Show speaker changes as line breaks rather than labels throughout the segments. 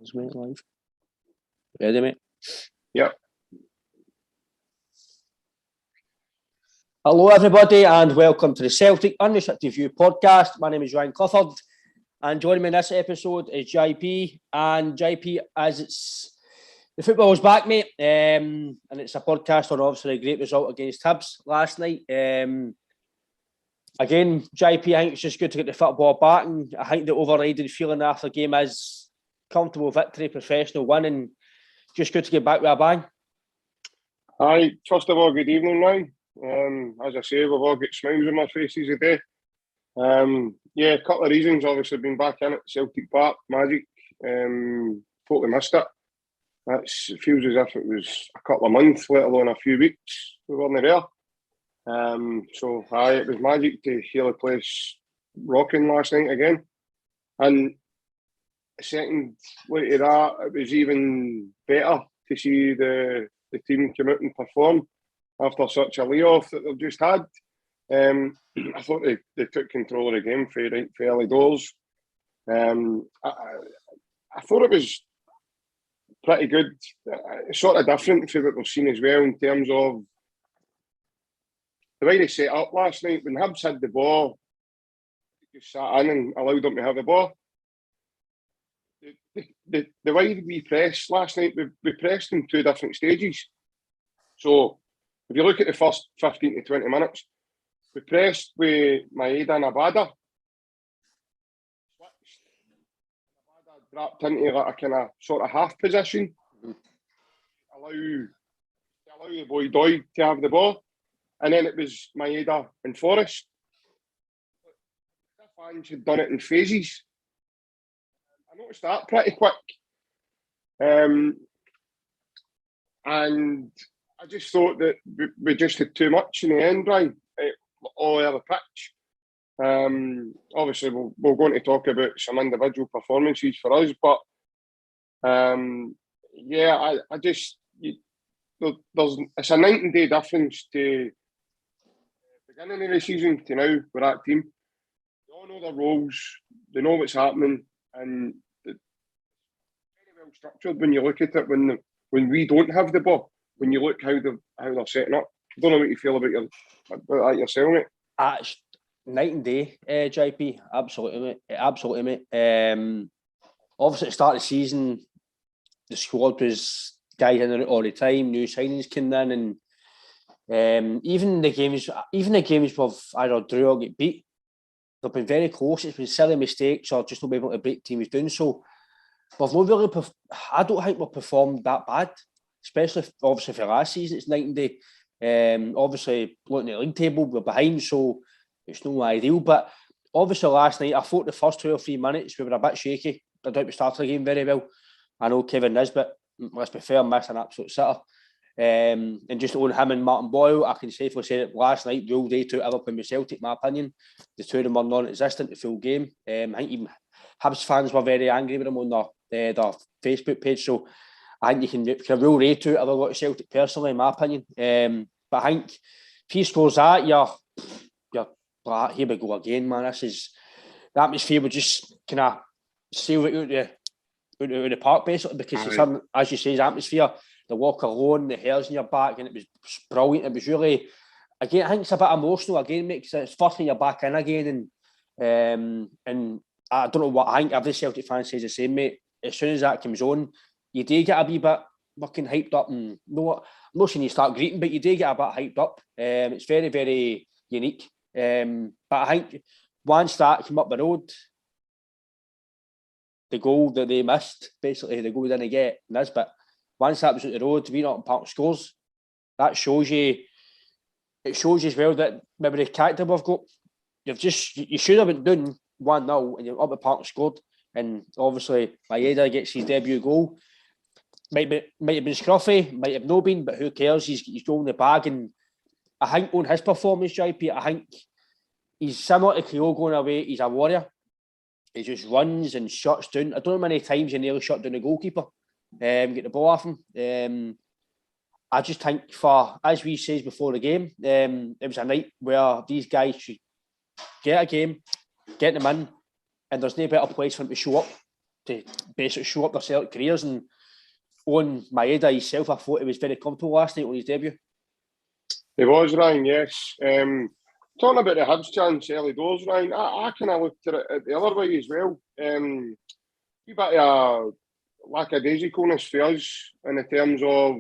Live. Ready, mate?
Yep.
Hello, everybody, and welcome to the Celtic Unrestricted View podcast. My name is Ryan Clifford, and joining me in this episode is JP. And JP, as it's the football's back, mate, and it's a podcast on obviously a great result against Hibs last night. Again, JP, I think it's just good to get the football back, and I think the overriding feeling after the game is comfortable victory, professional win, and just good to get back with a bang.
Hi, first of all, good evening, Ryan. As I say, we've all got smiles on our faces today. A couple of reasons. Obviously, been back in at Celtic Park, magic. Totally missed it. It feels as if it was a couple of months, let alone a few weeks. We weren't there. It was magic to hear the place rocking last night again. And second, later that, it was even better to see the team come out and perform after such a layoff that they've just had. I thought they took control of the game for early doors. I thought it was pretty good. Sort of different from what we've seen as well in terms of the way they set up last night. When Hibs had the ball, they just sat in and allowed them to have the ball. The way we pressed last night, we pressed in two different stages. So if you look at the first 15 to 20 minutes, we pressed with Maeda and Abada. Abada dropped into like a kind of sort of half position. Allow the boy Doig to have the ball. And then it was Maeda and Forrest. The fans had done it in phases. I noticed that pretty quick. And I just thought that we just had too much in the end, right? All over the pitch. Obviously, we're going to talk about some individual performances for us, but it's a night and day difference to the beginning of the season to now with that team. They all know their roles, they know what's happening, and it's very well structured when you look at it when we don't have the ball. When you look how they're setting up. I don't know what you feel about that yourself, mate.
It's night and day, JP. Absolutely, mate. Obviously, at the start of the season, the squad was guys in and out all the time. New signings came in, and even the games we've either drew or get beat, they've been very close. It's been silly mistakes or just not being able to break teams doing so. We've not really. I don't think we've performed that bad. Especially, obviously, for last season, it's night and day. Obviously, looking at the league table, we're behind, so it's no ideal. But obviously, last night, I thought the first 2 or 3 minutes, we were a bit shaky. I doubt we started the game very well. I know Kevin Nisbet, let's be fair, missed an absolute sitter. And just on him and Martin Boyle, I can safely say that last night, ruled day to Everton with Celtic, in my opinion. The two of them were non-existent the full game. I think even Hibs fans were very angry with them on their Facebook page, so I think you can rule Ray to have a lot of Celtic personally, in my opinion. But I think if he scores that, you're like, here we go again, man. This is the atmosphere would just kind of sail it out the park, basically, because it's some, as you say, atmosphere, the walk alone, the hairs in your back, and it was brilliant. It was really, again, I think it's a bit emotional again, mate, because it's first time you're back in again, and I don't know what, I think every Celtic fan says the same, mate. As soon as that comes on, you do get a wee bit fucking hyped up, and I'm not saying you start greeting, but you do get a bit hyped up. It's very, very unique. But I think once that came up the road, the goal that they missed, basically the goal they didn't get, but once that was at the road, we not Park scores. That shows you. It shows you as well that maybe the character we've got. You should have been doing 1-0 and you're up at Park scored, and obviously Maeda gets his debut goal. Might have been scruffy, might have not been, but who cares? He's going in the bag, and I think on his performance, JP, I think he's similar to Cleo going away. He's a warrior. He just runs and shuts down. I don't know how many times he nearly shut down the goalkeeper, get the ball off him. I just think as we said before the game, it was a night where these guys should get a game, get them in, and there's no better place for them to show up to basically show up their Celtic careers. And on Maeda himself, I thought he was very comfortable last night on his debut.
He was, Ryan, yes. Talking about the Hibs chance early doors, Ryan, I kind of looked at it the other way as well. A bit of lackadaisicalness for us in the terms of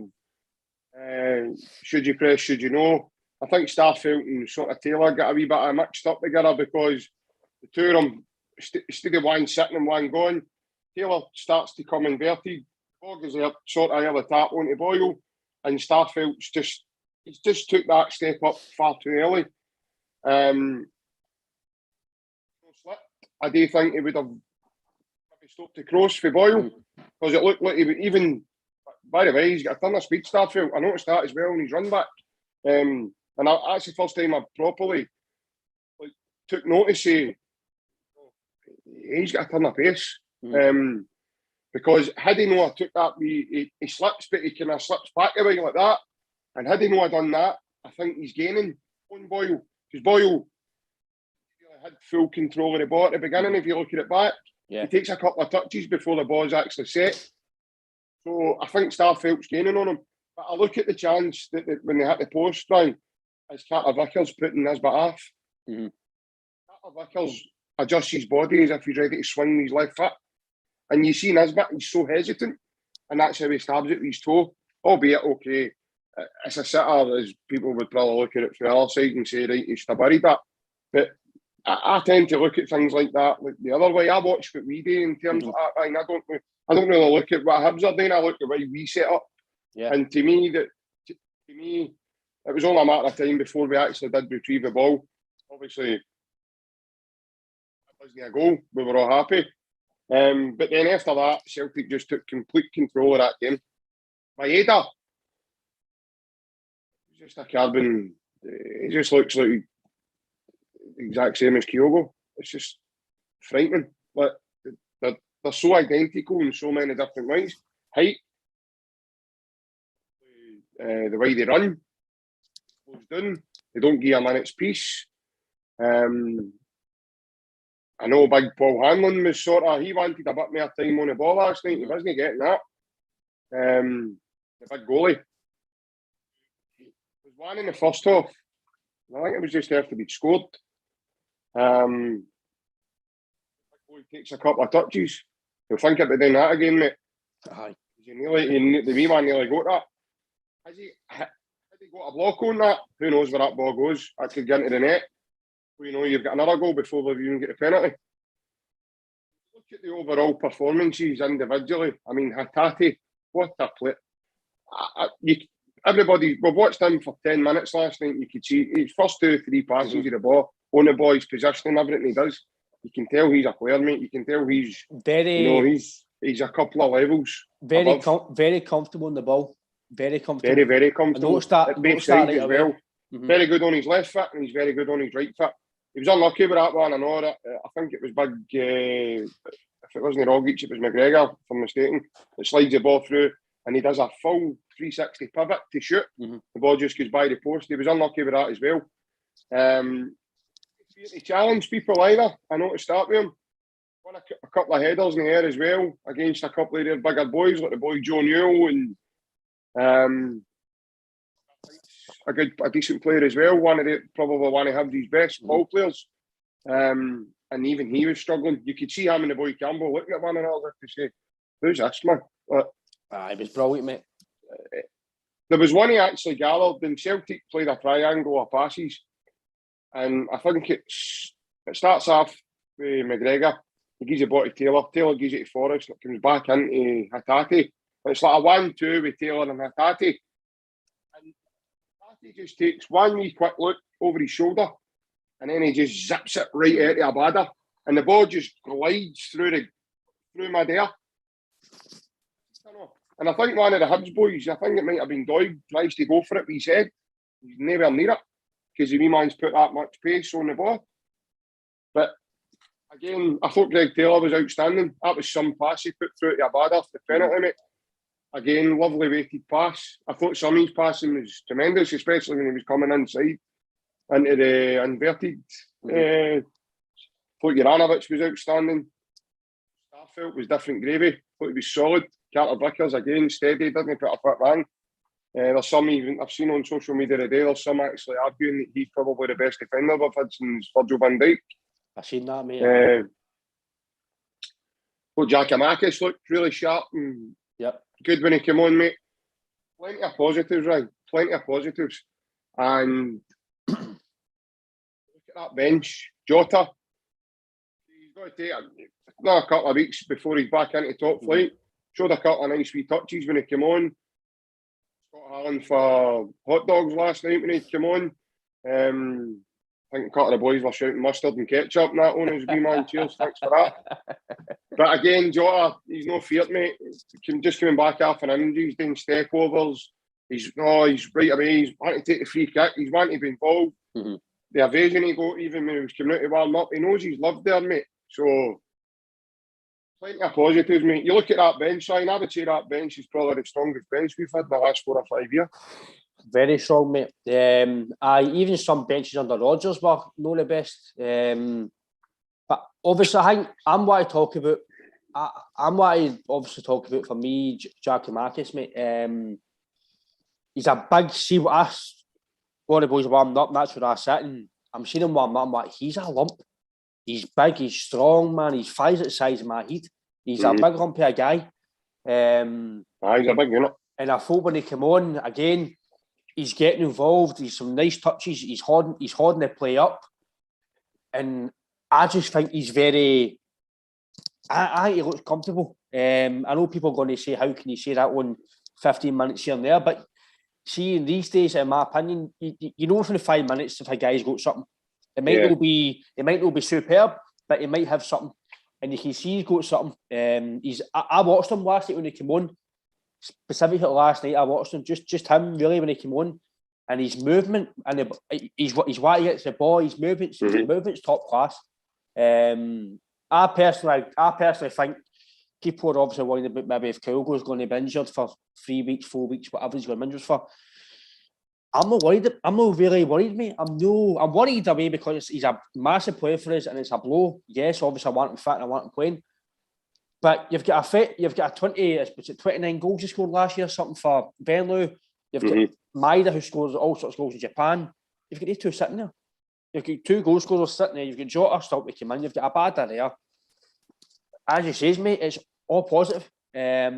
should you press, should you know. I think Starfelt and sort of Taylor got a wee bit mixed up together because the two of them, instead of one sitting and one going, Taylor starts to come inverted. Bog is there, sort of early tap onto Boyle, and Starfelt's just took that step up far too early. I do think he would have stopped the cross for Boyle because it looked like he would even. By the way, he's got a ton of speed, Starfelt. I noticed that as well in his run back. And that's the first time I properly took notice. He's got a ton of pace. Because had he not took that, he slips, but he kind of slips back away like that. And had he not done that, I think he's gaining on Boyle. Because Boyle had full control of the ball at the beginning, if you look at it back. Yeah. He takes a couple of touches before the ball's actually set. So I think Starfelt's gaining on him. But I look at the chance that when they hit the post, Ryan, as Carter Vickers putting his bit off. Carter Vickers adjusts his body as if he's ready to swing his left foot. And you see Nisbet, he's so hesitant. And that's how he stabs it with his toe. Albeit, okay, it's a sitter, as people would probably look at it from the other side and say, right, he's buried that. But I tend to look at things like that like the other way. I watch what we do in terms of that. And I don't really look at what Hibs are doing. I look at the way we set up. Yeah. And to me, it was only a matter of time before we actually did retrieve the ball. Obviously, it wasn't a goal. We were all happy. But then after that, Celtic just took complete control of that game. Maeda, just a carbon. He just looks like the exact same as Kyogo. It's just frightening. But they're so identical in so many different ways. Height, the way they run, close down. They don't give a minute's peace. I know big Paul Hanlon was he wanted a bit more time on the ball last night. He wasn't getting that. The big goalie. There was one in the first half. I think it was just after he'd scored. The goalie takes a couple of touches. He'll think about doing that again, mate. The wee man nearly got that. Has he got a block on that? Who knows where that ball goes? That could get into the net. You've got another goal before we even get the penalty. Look at the overall performances individually. I mean, Hatate, what a play. We've watched him for 10 minutes last night. You could see his first 2 or 3 passes of the ball, on the ball, his positioning, everything he does. You can tell he's a player, mate. You can tell he's very, he's a couple of levels.
Very comfortable on the ball. Very comfortable.
Very, very comfortable.
I noticed that
right as well. Very good on his left foot and he's very good on his right foot. He was unlucky with that one. I know that. I think it was big. If it wasn't Rogic, it was McGregor, if I'm mistaken. It slides the ball through and he does a full 360 pivot to shoot. The ball just goes by the post. He was unlucky with that as well. He challenged people either. I noticed that with him. Won a couple of headers in the air as well against a couple of their bigger boys, like the boy Joe Newell and a decent player as well. Probably one of Hibs' best ball players. And even he was struggling. You could see him and the boy Campbell looking at one another to say, "Who's this man?"
It was brilliant, mate.
There was one he actually gathered, and Celtic played a triangle of passes, and I think it starts off with McGregor. He gives the ball to Taylor. Taylor gives it to Forrest. It comes back into Hatate. It's like a 1-2 with Taylor and Hatate. And Hatate just takes one wee quick look over his shoulder and then he just zips it right out of Abada. And the ball just glides through mid-air. And I think one of the Hibs boys, I think it might have been Doig, tries to go for it with his head. He's nowhere near it because the wee man's put that much pace on the ball. But again, I thought Greg Taylor was outstanding. That was some pass he put through to Abada for the penalty, mate. Again, lovely weighted pass. I thought some of his passing was tremendous, especially when he was coming inside into the inverted. Thought Juranovic was outstanding. I felt was different gravy. Thought he was solid. Carter Vickers again, steady, didn't put a foot wrong. There's some even I've seen on social media today. There's some actually arguing that he's probably the best defender we've had since Virgil van Dijk.
I've seen that, mate.
Giacomakis looked really sharp and
good
when he came on, mate. Plenty of positives, right? Plenty of positives. And look at that bench. Jota, he's got to take another couple of weeks before he's back into top flight. Showed a couple of nice wee touches when he came on. Scott Harlan for hot dogs last night when he came on. I think a couple of the boys were shouting mustard and ketchup and that on his wee man. Cheers, thanks for that. But again, Jota, he's no feared, mate. Just coming back after an injury, he's doing step overs. He's right away. He's wanting to take the free kick. He's wanting to be involved. The evasion he got, even when he was coming out to warm up, he knows he's loved there, mate. So, plenty of positives, mate. You look at that bench, Ryan, I would say that bench is probably the strongest bench we've had in the last 4 or 5 years.
Very strong, mate. Even some benches under Rodgers were not the best. But obviously, I think I'm what I talk about. I'm what I obviously talk about for me, Giacomakis, mate. He's a big. See what one of the boys warmed up. And that's where I sit, and I'm seeing him warm up. I'm like, he's a lump. He's big. He's strong, man. He's five at the size of my head. He's a big lumpy guy.
He's a big unit.
And I thought when he came on again, he's getting involved. He's some nice touches. He's holding the play up, and I just think he's very. I think he looks comfortable. I know people are going to say, "How can you say that on 15 minutes here and there?" But see, in these days, in my opinion, you know from the 5 minutes if a guy's got something. It might not be superb, but he might have something, and you can see he's got something. I watched him last night when he came on. Specifically last night, I watched him just him really when he came on, and his movement and he's what he gets the ball. His movement's top class. I personally think people are obviously worried about maybe if Kyogo's going to be injured for 3 weeks, 4 weeks, whatever he's going to be injured for. I'm not worried. I'm not really worried, mate. I'm worried away because he's a massive player for us and it's a blow. Yes, obviously I want him fit and I want him playing. But you've got a 29 goals he scored last year, something for Burnley. You've got Maida who scores all sorts of goals in Japan. You've got these two sitting there. You've got 2 goal scorers sitting there. You've got Jota still to come in. You've got Abada there. As you say, mate, it's all positive. I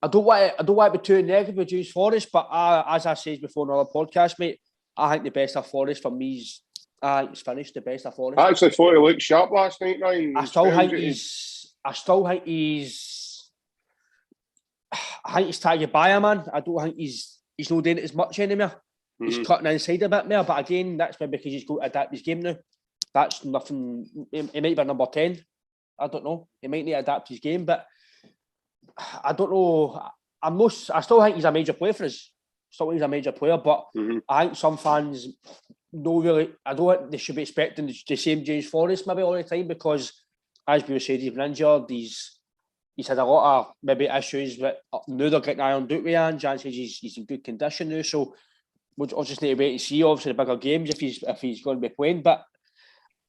don't want to be too negative with James Forrest, but as I said before in another podcast, mate, I think the best of Forrest for me is it's finished. The best of Forrest.
I actually thought he looked sharp last night, Ryan.
I think he's tagged by a man. I don't think he's not doing it as much anymore. He's cutting inside a bit more, but again, that's maybe because he's got to adapt his game now. That's nothing. He might be number 10. I don't know. He might need to adapt his game, but I don't know. I still think he's a major player for us. Still think he's a major player, but I think some fans don't really. I don't think they should be expecting the same James Forrest maybe all the time because, as we said, he's been injured. He's had a lot of maybe issues, but now they're getting ironed out with him. Jan says he's in good condition now, so we'll just need to wait and see. Obviously, the bigger games if he's going to be playing, but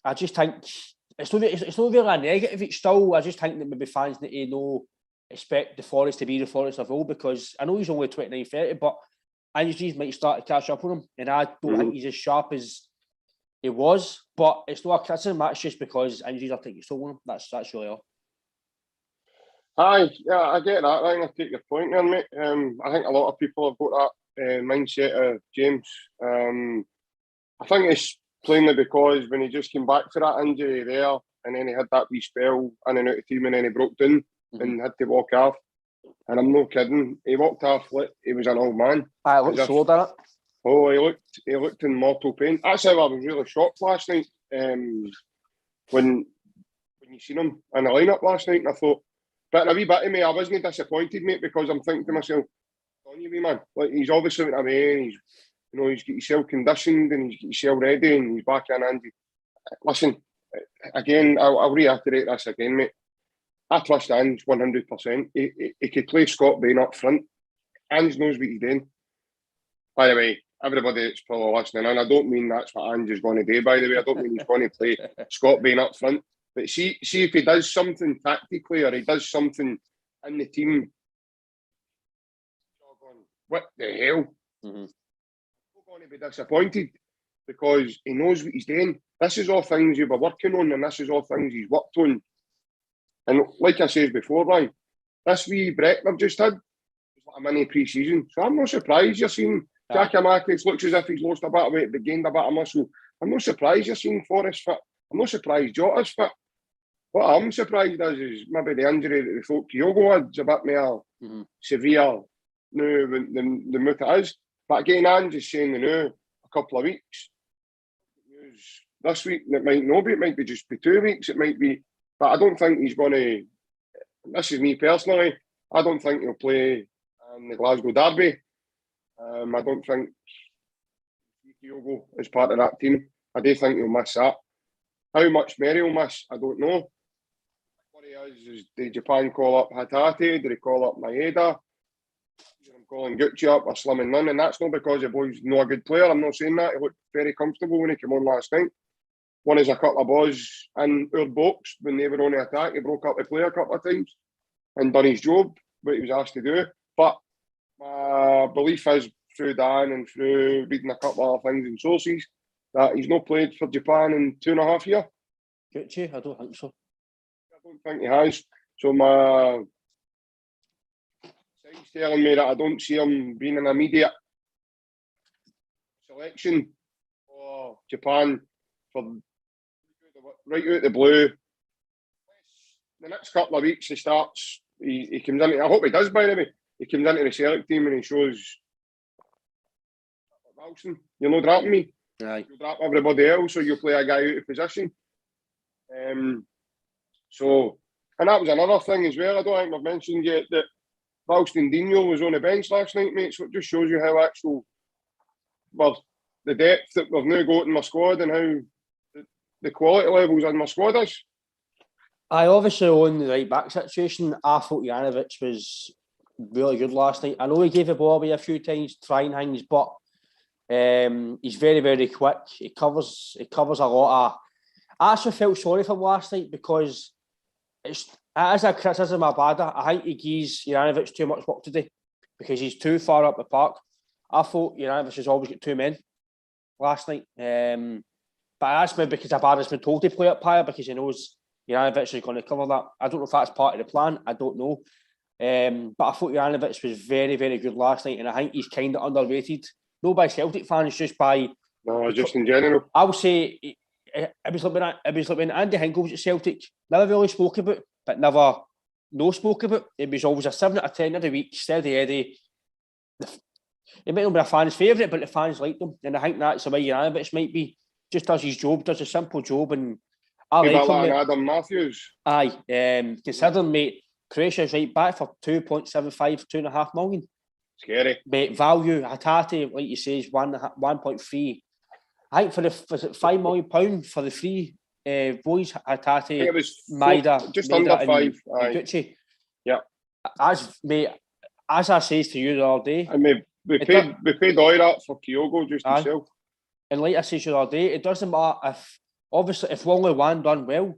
I just think it's not really a negative. It's still. I just think that maybe fans need to expect the Forest to be the Forest of old because I know he's only 29, 30, but injuries might start to catch up on him, and I don't think he's as sharp as he was. But it's not a criticism. That's just because injuries are taking so long. That's really all.
Aye, yeah, I get that. I take your point there, mate. I think a lot of people have got that mindset of James. I think it's plainly because when he just came back for that injury there, and then he had that wee spell in and out of team, and then he broke down and had to walk off. And I'm not kidding. He walked off like he was an old man.
I looked so, did it?
Oh, he looked in mortal pain. That's how I was really shocked last night. When you seen him in the lineup last night, and I thought, but in a wee bit of me, I wasn't disappointed, mate, because I'm thinking to myself, on you, wee man. Like he's obviously went away, and he's got himself conditioned and he's got himself ready, and he's back in. And listen, again, I'll reiterate this again, mate. I trust Ange 100%. He could play Scott Bain up front. Ange knows what he's doing. By the way, everybody that's probably listening, and I don't mean that's what Ange is going to do, by the way. I don't mean he's going to play Scott Bain up front. But see if he does something tactically or he does something in the team, what the hell?
Mm-hmm.
I'm not going to be disappointed because he knows what he's doing. This is all things you were working on, and this is all things he's worked on. And like I said before, Ryan, this wee break we've just had was like a mini pre-season. So I'm not surprised you're seeing Jackie Markets looks as if he's lost a bit of weight but gained a bit of muscle. I'm not surprised you're seeing Forrest fit. I'm not surprised Jota's fit. What I'm surprised is maybe the injury that they thought Kyogo had's a bit more severe now than what it is. But again, I'm just saying now, a couple of weeks. This week, it might not be, it might be just be 2 weeks, it might be, but I don't think he's going to, this is me personally, I don't think he'll play in the Glasgow Derby. I don't think Kyogo is part of that team. I do think he'll miss that. How much Mary will miss, I don't know. What he is did Japan call up Hatate? Did he call up Maeda? I'm calling Gucci up or Slimming Nunn, and that's not because the boy's not a good player. I'm not saying that. He looked very comfortable when he came on last night. One is a couple of balls in our box when they were on the attack. He broke up the play a couple of times and done his job, what he was asked to do. But my belief is through Dan and through reading a couple of things in sources that he's not played for Japan in 2.5 years.
Gucci? I don't think so.
I don't think he has. So my side's telling me that I don't see him being an immediate selection for Japan for right out the blue. The next couple of weeks he starts, he comes into, I hope he does by the way, he comes into the Celtic team and he shows Wilson, you're not dropping me.
Aye.
You'll drop everybody else, or you play a guy out of position. So, and that was another thing as well. I don't think I've mentioned yet that Ralston Dino was on the bench last night, mate. So it just shows you how actual, well, the depth that we've now got in my squad and how the quality levels in my squad is.
I obviously on the right back situation, I thought Janovic was really good last night. I know he gave the ball away a few times, trying things, but he's very, very quick. He covers a lot of. I actually felt sorry for him last night because as a criticism of Bada, I think he gives Janovic too much work to do because he's too far up the park. I thought Janovic has always got two men last night. But that's maybe because Abada's been told to play up higher because he knows Janovic is going to cover that. I don't know if that's part of the plan. I don't know. But I thought Janovic was very, very good last night, and I think he's kind of underrated. Not by Celtic fans, just by...
No, just in general.
I would say it was like when Andy Hinkle was at Celtic. Never really spoke about, but never no spoke about. It was always a 7 out of 10 every week, steady Eddie. He might not be a fan's favourite, but the fans liked him. And I think that's the way Janovic might be. Just does his job, does a simple job, and I like him.
Like Adam Matthews.
Aye, considering, mate, Croatia's right back for 2.75, 2.5 million.
Scary.
Mate, value, Hatate, like you say, is 1.3. I think for the £5 million for the three boys, Hatate,
it was
Maeda,
just
Maeda
under five.
and Gucci.
Yeah.
As I says to you the other day,
and we paid all that for Kyogo just himself.
And like I said to you the other day, it doesn't matter if only one done well,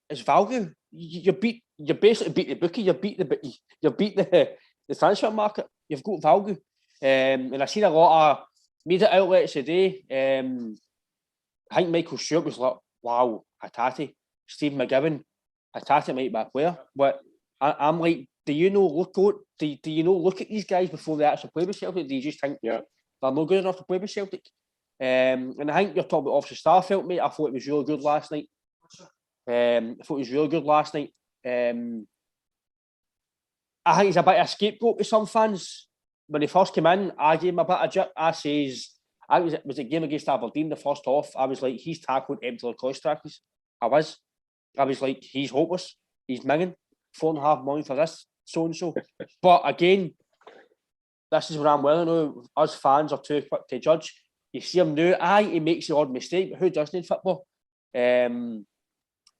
it's value. You basically beat the bookie, you beat the transfer market. You've got value, and I seen a lot of media outlets today. I think Michael Stewart was like, "Wow, Hatate, Stephen McGivern, Hatate might be a player." But I'm like, do you know look at these guys before they actually play with Celtic? Do you just think they're not good enough to play with Celtic? And I think you're talking about obviously Starfelt, mate. I thought it was really good last night. I think he's a bit of a scapegoat with some fans. When he first came in, I gave him a bit of jip. I was it game against Aberdeen, the first off. I was like, he's tackled empty cross tackles. I was like, he's hopeless. He's minging. 4.5 million for this, so and so. But again, this is where I'm well now. Us fans are too quick to judge. You see him now, he makes the odd mistake, but who doesn't in football? I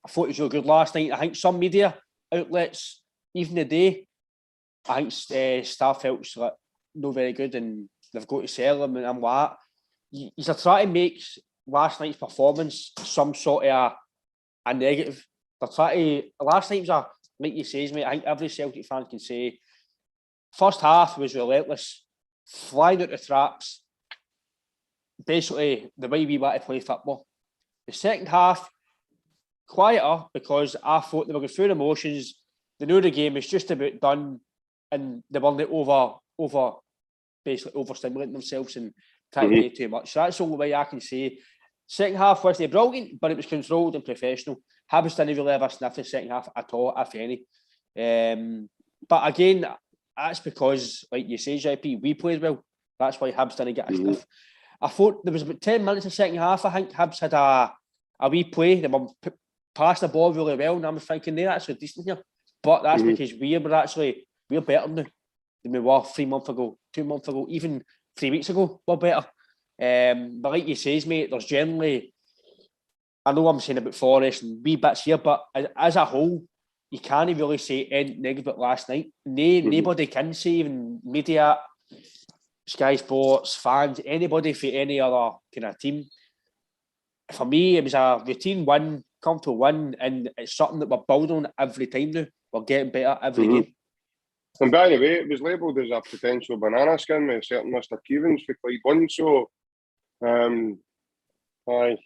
thought he was really good last night. I think some media outlets, even today, I think Starfelt's like, not very good and they've got to sell him, and I'm like, he's trying to make last night's performance some sort of a negative. they're trying to. Last night was like you say, mate. I think every Celtic fan can say, first half was relentless, flying out the traps. Basically, the way we want to play football. The second half, quieter because I thought they were going through the motions. They knew the game was just about done, and they weren't basically overstimulating themselves and trying to do too much. So that's the only way I can say. Second half wasn't brilliant, but it was controlled and professional. Hibs didn't really ever sniff the second half at all, if any. But again, that's because, like you say, JP, we played well. That's why Hibs didn't get a sniff. I thought there was about 10 minutes in the second half. I think Hibs had a wee play. They were passed the ball really well, and I was thinking they're actually decent here. But that's because we're better now than we were 3 months ago, 2 months ago, even 3 weeks ago. We're better. But like you say, mate, there's generally, I know I'm saying about Forest and wee bits here, but as a whole, you can't really say anything negative about last night. Nobody can say, even media, Sky Sports, fans, anybody for any other kind of team. For me, it was a routine win, comfortable win, and it's something that we're building on every time now. We're getting better every game.
And by the way, it was labelled as a potential banana skin with a certain Mr. Keevins for Clyde 1, so aye,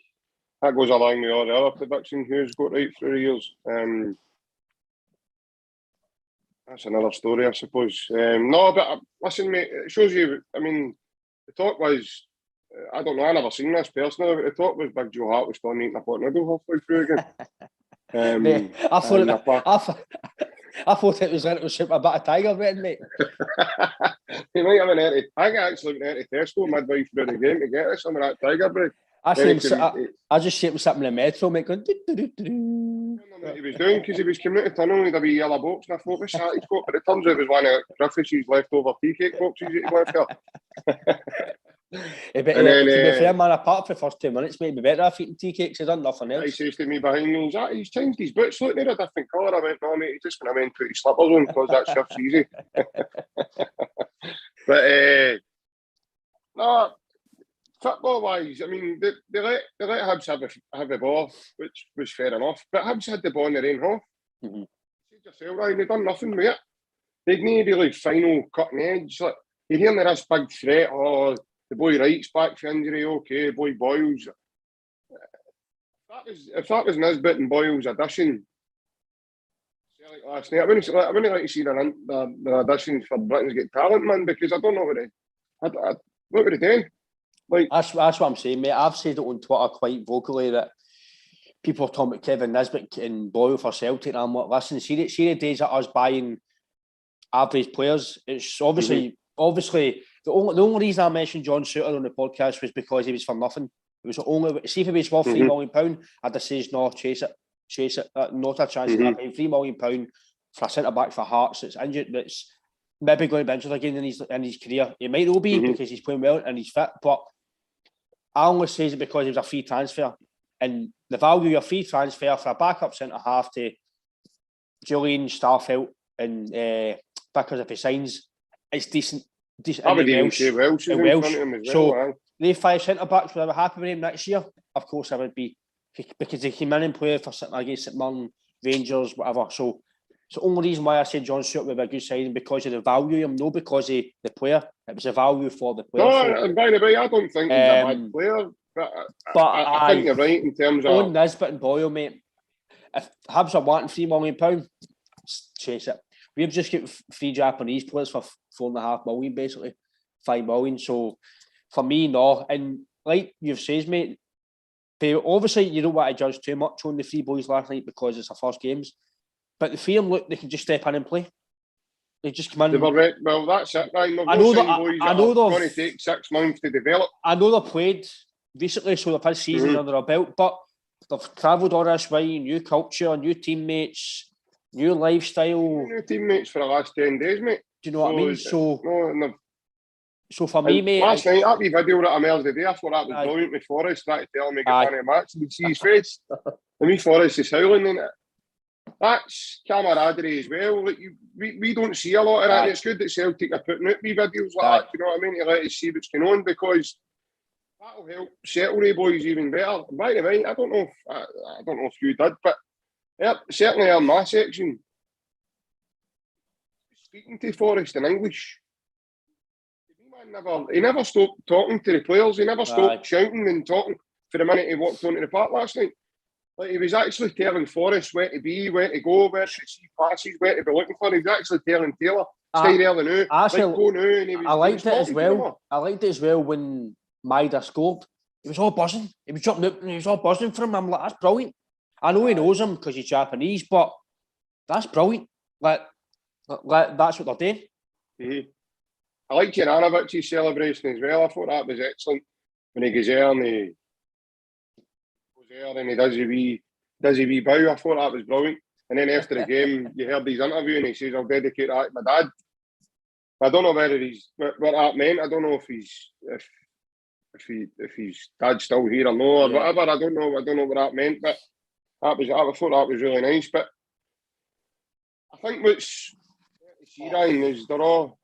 that goes along with all the other production who's got right through the years. That's another story, I suppose. No, but listen, mate, it shows you, I mean, the talk was, I don't know, I never seen this personally, but the talk was Big Joe Hart was still eating a pot noodle halfway through again.
Mate, I thought it was a bit of tiger bread, mate.
He might have I actually went out to Tesco midway through the game to get some of that tiger bread.
I just see him sitting in the metro, mate, going.
What he was doing, because he was coming out of tunnel with a wee yellow box, and I thought, what's that he's got? But it turns out it was one of Griffiths' leftover tea cake boxes that he left there.
To be fair, man, apart from the first 2 minutes, mate, it'd be better if eating tea cakes. He's done nothing else.
He says to me behind me, he's changed his boots, look, they're a different colour. I went, no, mate, he's just going to put his slippers on because that shift's easy. But, no, football-wise, I mean, they let Hibs have the ball, which was fair enough. But Hibs had the ball in their own half. You said yourself, Ryan, they've done nothing with it. They'd need really final cutting edge. Like, you're hearing this big threat, the boy Wright's back for injury, okay, boy Boyles. If that was Nisbet and Boyles' addition, last night, I wouldn't like to see their additions for Britain's Got Talent, man, because I don't know what would they do? Like,
that's what I'm saying, mate. I've said it on Twitter quite vocally that people are talking about Kevin Nisbet and Boyle for Celtic, and I'm like, listen, see the days of us buying average players. It's obviously the only reason I mentioned John Suter on the podcast was because he was for nothing. It was the only. See if he was worth £3 million, I'd have said no, chase it. Not a chance. £3 million for a centre back for Hearts that's injured. That's maybe going to be injured again in his career. He might not be because he's playing well and he's fit, but I only say it because he was a free transfer, and the value of a free transfer for a backup centre half to Julian Starfelt and because if he signs, it's decent.
I would even say Welsh is in front of him as well.
So they 5 centre backs would I be happy with him next year? Of course I would be, because they came in and played for something against St Mirren, Rangers, whatever. So it's the only reason why I said John Stewart would be a good signing, because of the value of him, not because of the player. It was a value for the player.
No, and by the way, I don't think he's a bad player, but I think you're right in terms of
on Nisbet and Boyle, mate. If Hibs are wanting £3 million, chase it. We've just got 3 Japanese players for $4.5 million, basically $5 million. So for me, no. And like you've said, mate, obviously you don't want to judge too much on the 3 boys last night because it's their first games. But the film, look, they can just step in and play. They just come in.
Well, that's it, Ryan. I know they're going to take 6 months to develop.
I know they've played recently, so they've had season under their belt, but they've travelled all this way, new culture, new teammates, new lifestyle.
New teammates for the last 10 days, mate.
Do you know what I mean? So for me, mate...
Last night, that wee video that I made the day, I thought that was brilliant with Forrest, trying to tell me to get one of the match, and you'd see his face. And me, Forrest is howling in it. That's camaraderie as well. Like we don't see a lot of that. It's good that Celtic are putting out wee videos like that, you know what I mean, to let us see what's going on, because that'll help settle the boys even better. And by the way, I don't know if you did, but Yep, certainly in my section. Speaking to Forrest in English, he never stopped talking to the players. He never stopped shouting and talking for the minute he walked onto the park last night. Like, he was actually telling Forrest where to be, where to go, where to see passes, where to be looking for. He was actually telling Taylor, stay there now, go now. And
I liked it as well. I liked it as well when Maida scored. He was all buzzing. He was jumping up and he was all buzzing for him. I'm like, that's brilliant. I know he knows him because he's Japanese, but that's brilliant. Like that's what they're doing.
Mm-hmm. I liked Juranovic's celebration as well. I thought that was excellent when he goes there and he does a wee bow. I thought that was brilliant. And then after the game, you heard his interview and he says, "I'll dedicate that to my dad." I don't know whether what that meant. I don't know if his dad's still here or no or whatever. I don't know what that meant, but I thought that was really nice. But I think what's see, Ryan, is they're all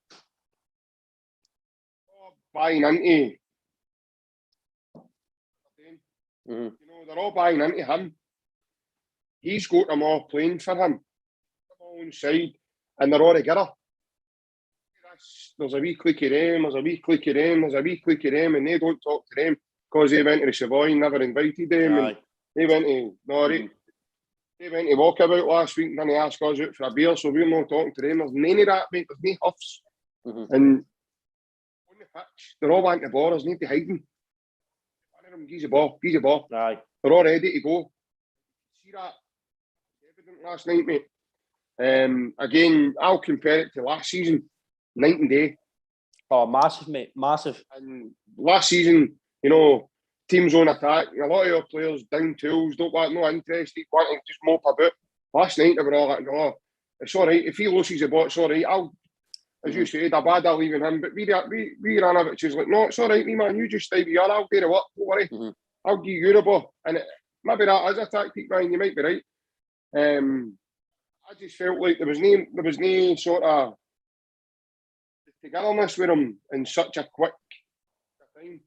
buying into. You know, they're all buying into him. He's got them all playing for him. They're all inside, and they're all together. There's a wee clique of them, there's a wee clique of them, there's a wee clique of them, and they don't talk to them because they went to the Savoy and never invited them. And they went to they went to Walkabout last week and then they asked us out for a beer, so we're not talking to them. There's none of that, mate. There's no huffs. And on the pitch, they're all wanting the ball. There's nothing hiding. One of them gives a ball. They're all ready to go. See that? Evident last night, mate. Again, I'll compare it to last season. Night and day.
Oh, massive, mate. Massive.
And last season, you know, teams on attack. A lot of your players down tools, don't want no interest, want to just mope about. Last night, they were all like, "No, it's all right. If he loses the ball, it's all right. As you said, I'll leave him. But we Juranovic is like, no, it's all right, me, man. You just stay here. I'll do the work. Don't worry. I'll give you the ball." And maybe that is a tactic, man. You might be right. I just felt like there was no sort of togetherness with him in such a quick time.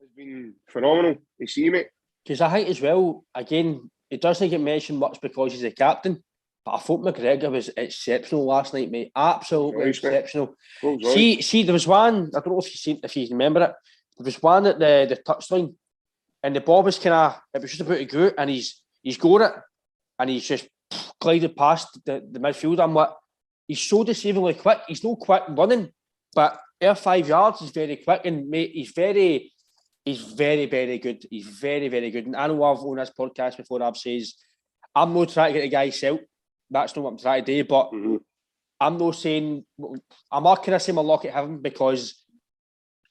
Has been phenomenal to see, mate.
Because I think as well, again, it doesn't get mentioned much because he's a captain, but I thought McGregor was exceptional last night, mate. Absolutely exceptional. See, there was one, I don't know if you remember it, there was one at the touchline and the ball was it was just about to go and he's got it and he's just glided past the midfield. I'm like, he's so deceivingly quick. He's not quick running, but 5 yards is very quick. And mate, he's very, very good. He's very, very good. And I know I've on this podcast before, I've says, I'm not trying to get the guy out. That's not what I'm trying to do. But I'm not saying, I'm not going to say my luck at him because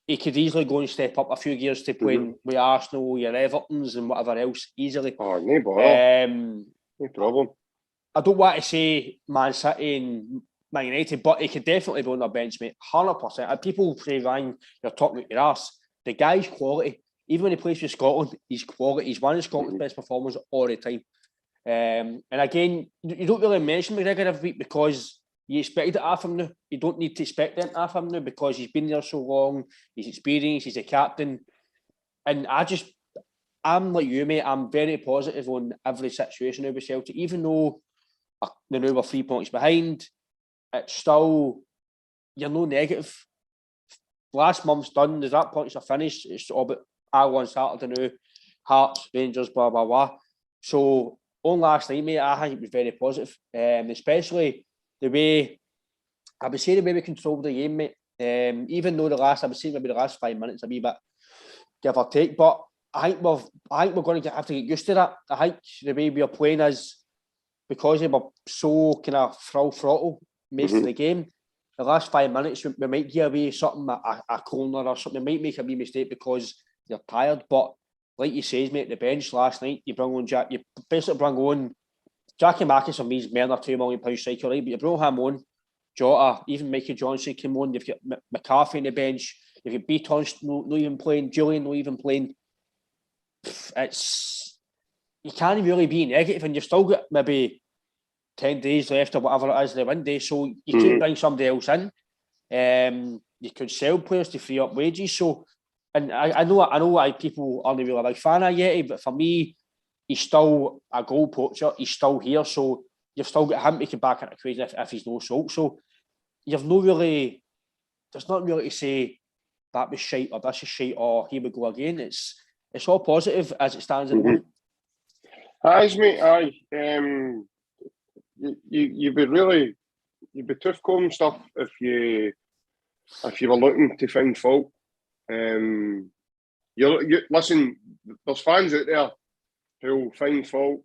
he could easily go and step up a few gears to playing with Arsenal, your Evertons and whatever else easily.
Oh, no bother. No problem.
I don't want to say Man City and Man United, but he could definitely be on their bench, mate. 100%. And people say, Ryan, you're talking about your ass. The guy's quality. Even when he plays for Scotland, he's quality. He's one of Scotland's best performers all the time. And again, you don't really mention McGregor every week because you expect it off him now. You don't need to expect it off him now because he's been there so long. He's experienced. He's a captain. And I'm like you, mate. I'm very positive on every situation now with Celtic. Even though the now we're 3 points behind, it's still, you're no negative. Last month's done, there's that points are finished. It's all about on Saturday now, Hearts, Rangers, blah, blah, blah. So, on last night, mate, I think it was very positive. Especially the way, I would say the way we controlled the game, mate. Even though I would say maybe the last 5 minutes a wee bit, give or take, but I think we're going to have to get used to that. I think the way we are playing is, because we were so kind of full throttle most of the game, the last 5 minutes we might give away something, a corner or something. We might make a wee mistake because you're tired. But like you says, mate, the bench last night, you bring on you basically bring on Jackie Marcus for me is more than £2 million striker, right? But you bring him on, Jota, even Mikey Johnson came on. You've got McCarthy on the bench. You've got Beaton not even playing, Julian not even playing. You can't really be negative, and you've still got maybe 10 days left or whatever it is, the window, so you could bring somebody else in. You could sell players to free up wages. So, and I know people aren't really a big fan of Yeti, but for me, he's still a goal poacher. He's still here, so you've still got him to come back into equation if he's no salt. So you've no really, there's not really to say that was shite or this is shite or here we go again. It's all positive as it stands at the moment.
Aye, mate. Aye. You'd be tough calling stuff if you were looking to find fault. Listen, there's fans out there who'll find fault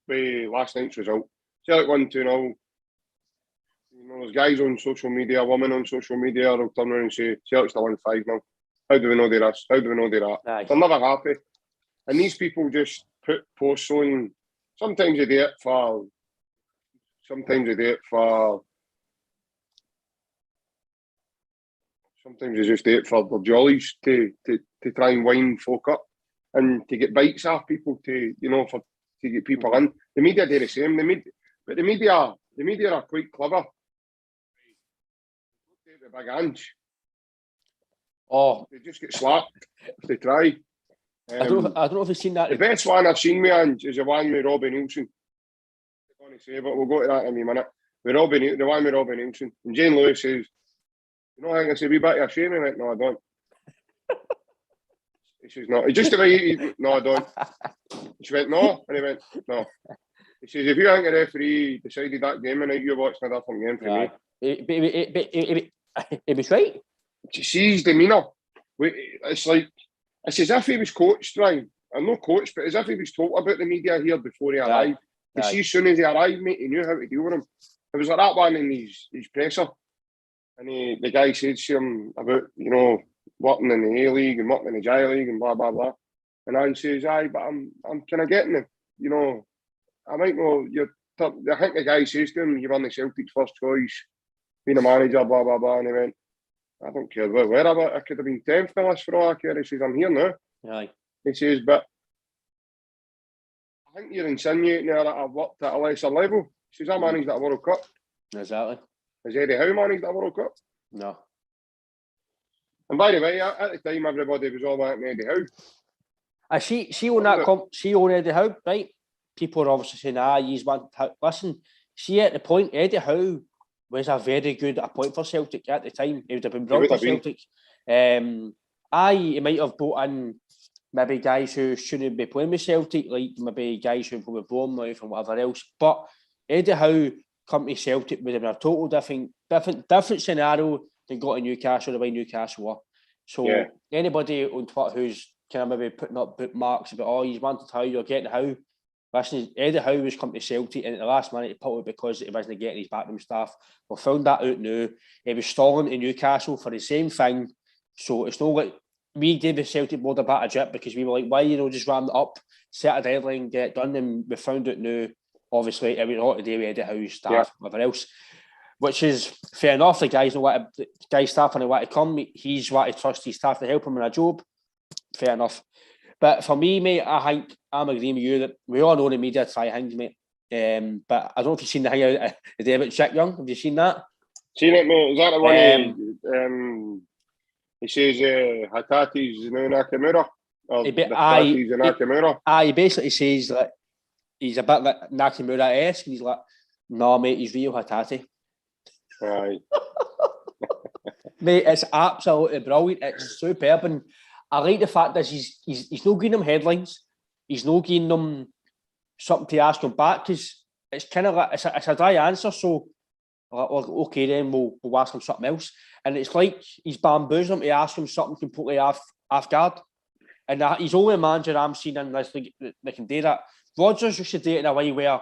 with last night's result. Celtic 1-2-0. There's guys on social media, women on social media, they'll turn around and say, Celtic's still won 5-0. How do we know they're this? How do we know they're that?
Aye.
They're never happy. And these people just put posts on. Sometimes they do it for. Sometimes they just do it for their jollies to try and wind folk up and to get bites off people to get people in. The media do the same. But the media are quite clever. The big inch.
Oh,
they just get slapped if they try.
I don't know if you've seen that.
The best one I've seen with Ange is the one with Robbie Nielsen. I'm going to say, but we'll go to that in a minute. The one with Robbie Nielsen. And Jane Lewis says, I think I say, we bit of a shame. He went, no, I don't. He says, no. He just the way no, I don't. She went, no. And he went, no. He says, if you think a referee decided that game and you're watching a different game for me.
He was right.
See his demeanour. It's like, it's as if he was coached, right? I'm not coached, but as if he was told about the media here before he arrived. You see, as soon as he arrived, mate, he knew how to deal with him. It was like that one in his presser. And the guy said to him about, working in the A-League and working in the J League and blah, blah, blah. And Ange says, aye, but I'm kind of getting it. I might know, I think the guy says to him, you won the Celtic's first choice, being a manager, blah, blah, blah. And he went, I don't care where I could have been 10th in the list for all I care. He says, I'm here now.
Aye.
He says, but I think you're insinuating there that I've worked at a lesser level. He says, I managed that World Cup.
Exactly.
Has Eddie Howe managed that World Cup?
No.
And by the way, at the time, everybody was all about Eddie Howe.
See on Eddie Howe, right? People are obviously saying, he's one. Listen, see at the point, Eddie Howe was a very good appointment for Celtic at the time. He would have been brought for Celtic. He might have brought in maybe guys who shouldn't be playing with Celtic, like maybe guys who were born now and whatever else. But Eddie Howe come to Celtic would have been a total different scenario than got to Newcastle the way Newcastle were. So anybody on Twitter who's kind of maybe putting up bookmarks about, he's wanted Howe, you're getting Howe. Listen, Eddie Howe was coming to Celtic and at the last minute he put it because he wasn't getting his backroom staff. We found that out now. He was stalling to Newcastle for the same thing. So it's not like we gave the Celtic board a bit of drip because we were like, why, just ram it up, set a deadline, get it done, and we found out now, obviously, it was all to do with Eddie Howe's staff, whatever else. Which is fair enough. The guys staff and want to come. He's want to trust his staff to help him in a job. Fair enough. But for me, mate, I think I'm agreeing with you that we all know the media try things, mate. But I don't know if you've seen the thing out the day about Chick Young. Have you seen that?
Seen it, mate. Is that the one he says Hatati's no Nakamura? Or Hatati's Nakamura?
He basically says that he's a bit like Nakamura-esque. And he's like, no, mate, he's real Hatati.
Aye.
Mate, it's absolutely brilliant. It's superb. And I like the fact that he's not giving them headlines. He's not giving them something to ask them back because it's kind of like it's a dry answer. So, okay, then we'll ask him something else. And it's like he's bamboozling them to ask him something completely off guard. And he's only a manager I'm seeing in this league that can do that. Rodgers used to do it in a way where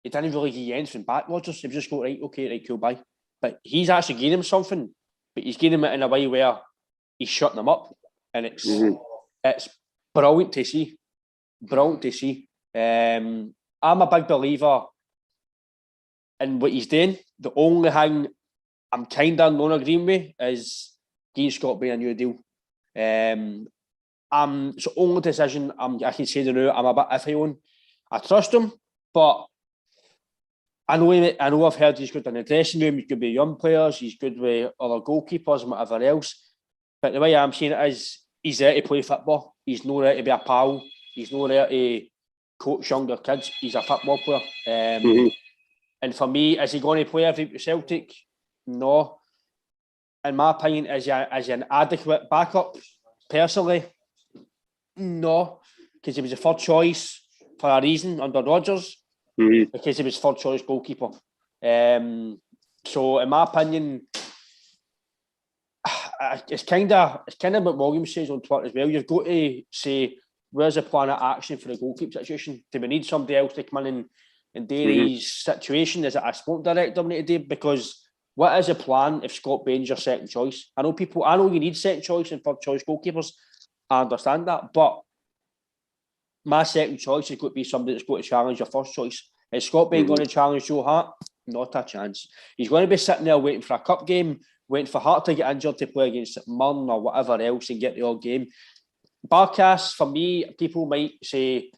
he didn't really give you anything back. Rodgers, he just go, right, cool, bye. But he's actually giving him something, but he's giving him it in a way where he's shutting them up. And it's brilliant to see. Brilliant to see. I'm a big believer in what he's doing. The only thing I'm kind of not agreeing with is getting Scott Bain a new deal. It's the only decision I can say now I'm a bit iffy on. I trust him, but I know I've heard he's good in the dressing room, he's good with young players, he's good with other goalkeepers and whatever else. But the way I'm seeing it is he's there to play football. He's not there to be a pal. He's not there to coach younger kids. He's a football player. And for me, is he going to play every week with Celtic? No. In my opinion, is he an adequate backup? Personally, no. Because he was a third choice for a reason under Rodgers. Because he was third choice goalkeeper. So in my opinion, it's kind of what Williams says on Twitter as well. You've got to say, where's the plan of action for the goalkeeper situation? Do we need somebody else to come in and Derry's situation? Is it a sport director we need to do? Because what is the plan if Scott Bain's your second choice? I know you need second choice and third choice goalkeepers. I understand that, but my second choice is going to be somebody that's going to challenge your first choice. Is Scott Bain going to challenge Joe Hart? Not a chance. He's going to be sitting there waiting for a cup game, waiting for Hart to get injured to play against Murn or whatever else and get the odd game. Barkas, for me, people might say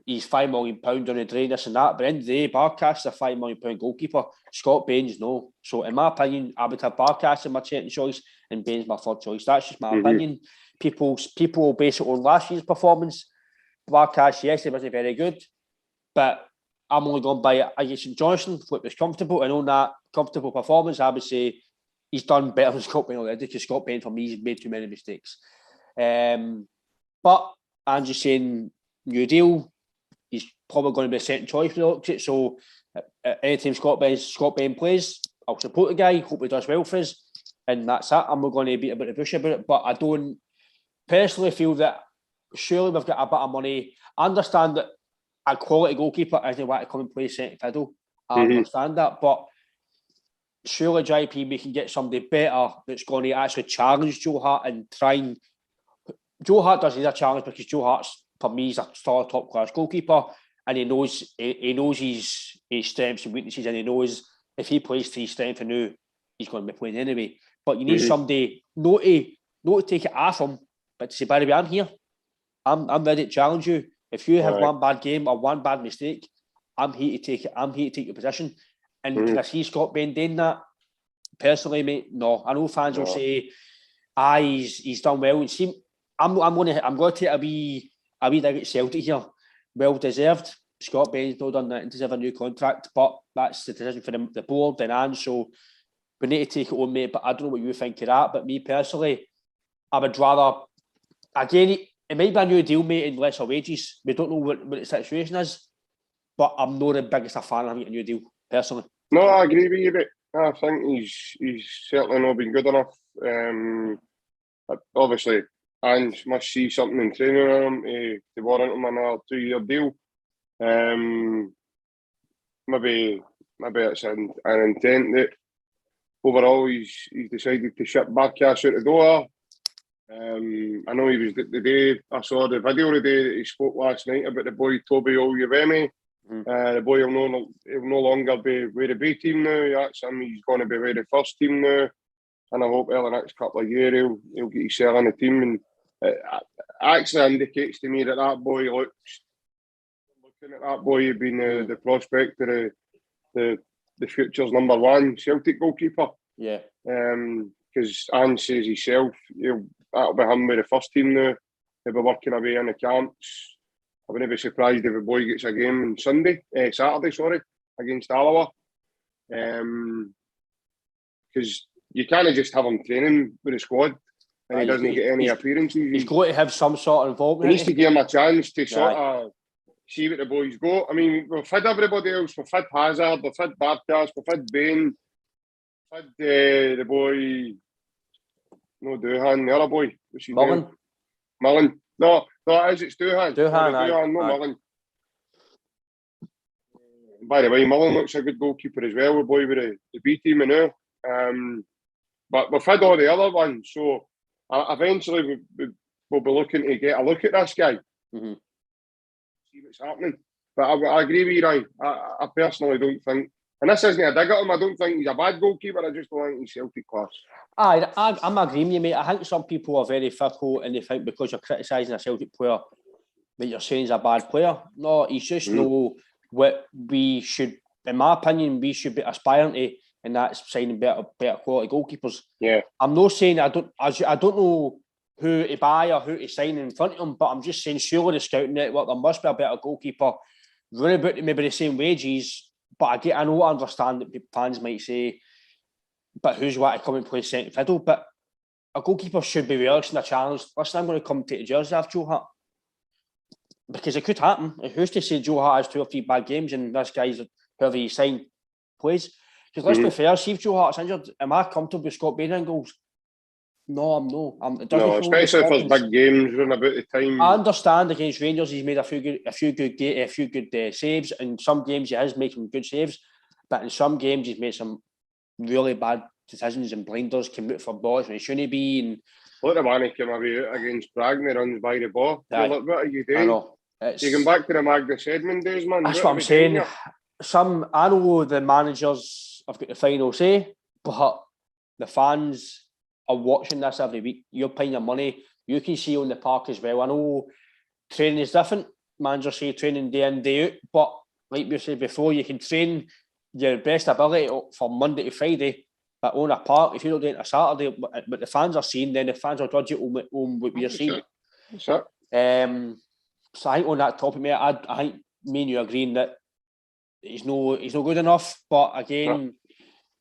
he's £5 million on the drain, this and that, but at the end of the day, Barkas is a £5 million goalkeeper. Scott Bain's no. So in my opinion, I would have Barkas as my second choice and Bain's my third choice. That's just my opinion. People will base it on last year's performance. Barkas, yes, he wasn't very good, but I'm only going by against St Johnstone, what was comfortable, and on that comfortable performance, I would say he's done better than Scott Bain already, because Scott Bain, for me, he's made too many mistakes. But I'm just saying, new deal, he's probably going to be a second choice for the Oxford. So anytime Scott Bain plays, I'll support the guy, hope he does well for us, and that's it. I'm not going to beat about the bush about it, but I don't personally feel that surely we've got a bit of money. I understand that a quality goalkeeper isn't want to come and play centre fiddle. I understand that, but surely JP, we can get somebody better that's going to actually challenge Joe Hart and try and... Joe Hart doesn't need a challenge, because Joe Hart's, for me, is a star top class goalkeeper, and he knows his strengths and weaknesses, and he knows if he plays to his strength and now he's going to be playing anyway. But you need somebody not to take it off him, but to say, by the way, I'm here. I'm ready to challenge you. If you have one bad game or one bad mistake, I'm here to take it. I'm here to take your position. And can I see Scott Bain doing that? Personally, mate, no. I know fans will say, he's done well. And see, I'm going to take a wee dig at Celtic here. Well deserved. Scott Bain's not done that and deserve a new contract, but that's the decision for the board and Ange. So we need to take it on, mate. But I don't know what you think of that. But me personally, I would rather, again, it might be a new deal, mate, in lesser wages. We don't know what the situation is, but I'm not the biggest fan of having a new deal, personally.
No, I agree with you, but I think he's certainly not been good enough. Obviously, Ange must see something in training on him to warrant him another 2-year deal. Maybe it's an intent that overall he's decided to ship Barkas out the door. I know he was the day I saw the video the day that he spoke last night about the boy Toby Oyewemi. The boy will no longer be with the B team now. That's him. He's going to be with the first team now, and I hope over the next couple of years he'll get himself in the team. And it actually indicates to me that boy looks. Looking at that boy being the prospect of the future's number one Celtic goalkeeper.
Yeah.
Because Ange says himself, that'll be him with the first team now. He'll be working away in the camps. I wouldn't be surprised if the boy gets a game on Saturday, against Alloa. Because you can't just have him training with the squad and he doesn't get any appearances.
He's got to have some sort of involvement.
He needs to give him a chance to sort of see what the boys got. I mean, we've had everybody else. We've had Hazard, we've had Barkas, we've had Bain, we've had the boy, no Doohan, the other boy. What's his name? Mullen. No, it's Doohan. Doohan, no Mullen. By the way, Mullen looks a good goalkeeper as well, the boy with the B team now. But we've had all the other ones, so eventually we'll be looking to get a look at this guy. See what's happening. But I agree with you, Ryan. I personally don't think, and this isn't a dig at him, I don't think he's a bad goalkeeper, I just don't think he's Celtic class.
I'm agreeing with you, mate. I think some people are very fickle and they think because you're criticising a Celtic player that you're saying he's a bad player. No, he's just know what we should, in my opinion, we should be aspiring to, and that's signing better quality goalkeepers.
Yeah.
I'm not saying I don't know who to buy or who to sign in front of him, but I'm just saying, surely the scouting network, there must be a better goalkeeper, running about maybe the same wages. But I understand that fans might say, but who's what to come and play centre fiddle? But a goalkeeper should be relishing a challenge. Listen, I'm going to come take the jersey off Joe Hart. Because it could happen. Who's to say Joe Hart has 2 or 3 bad games and this guy's, whoever he signed, plays? Because let's be fair, see if Joe Hart's injured, am I comfortable with Scott Bain in goals? No, I'm not.
No, especially if there's big games running about the time.
I understand against Rangers, he's made a few good saves. In some games, he has made some good saves, but in some games, he's made some really bad decisions and blinders, came out for balls when he shouldn't be. And
look, the man he came away against Bragg and runs by the ball. Look, what are you doing?
I know.
You going back to the Magnus Edmund days, man.
That's what I'm saying. I know the managers have got the final say, but the fans are watching this every week. You're paying your money. You can see on the park as well. I know training is different. Managers say training day in, day out. But like we said before, you can train your best ability for Monday to Friday, but on a park, if you don't do it on a Saturday, but the fans are seeing, then the fans will judge it on what we're seeing.
That's it.
So I think on that topic, mate, I think me and you agreeing that he's no good enough. But again,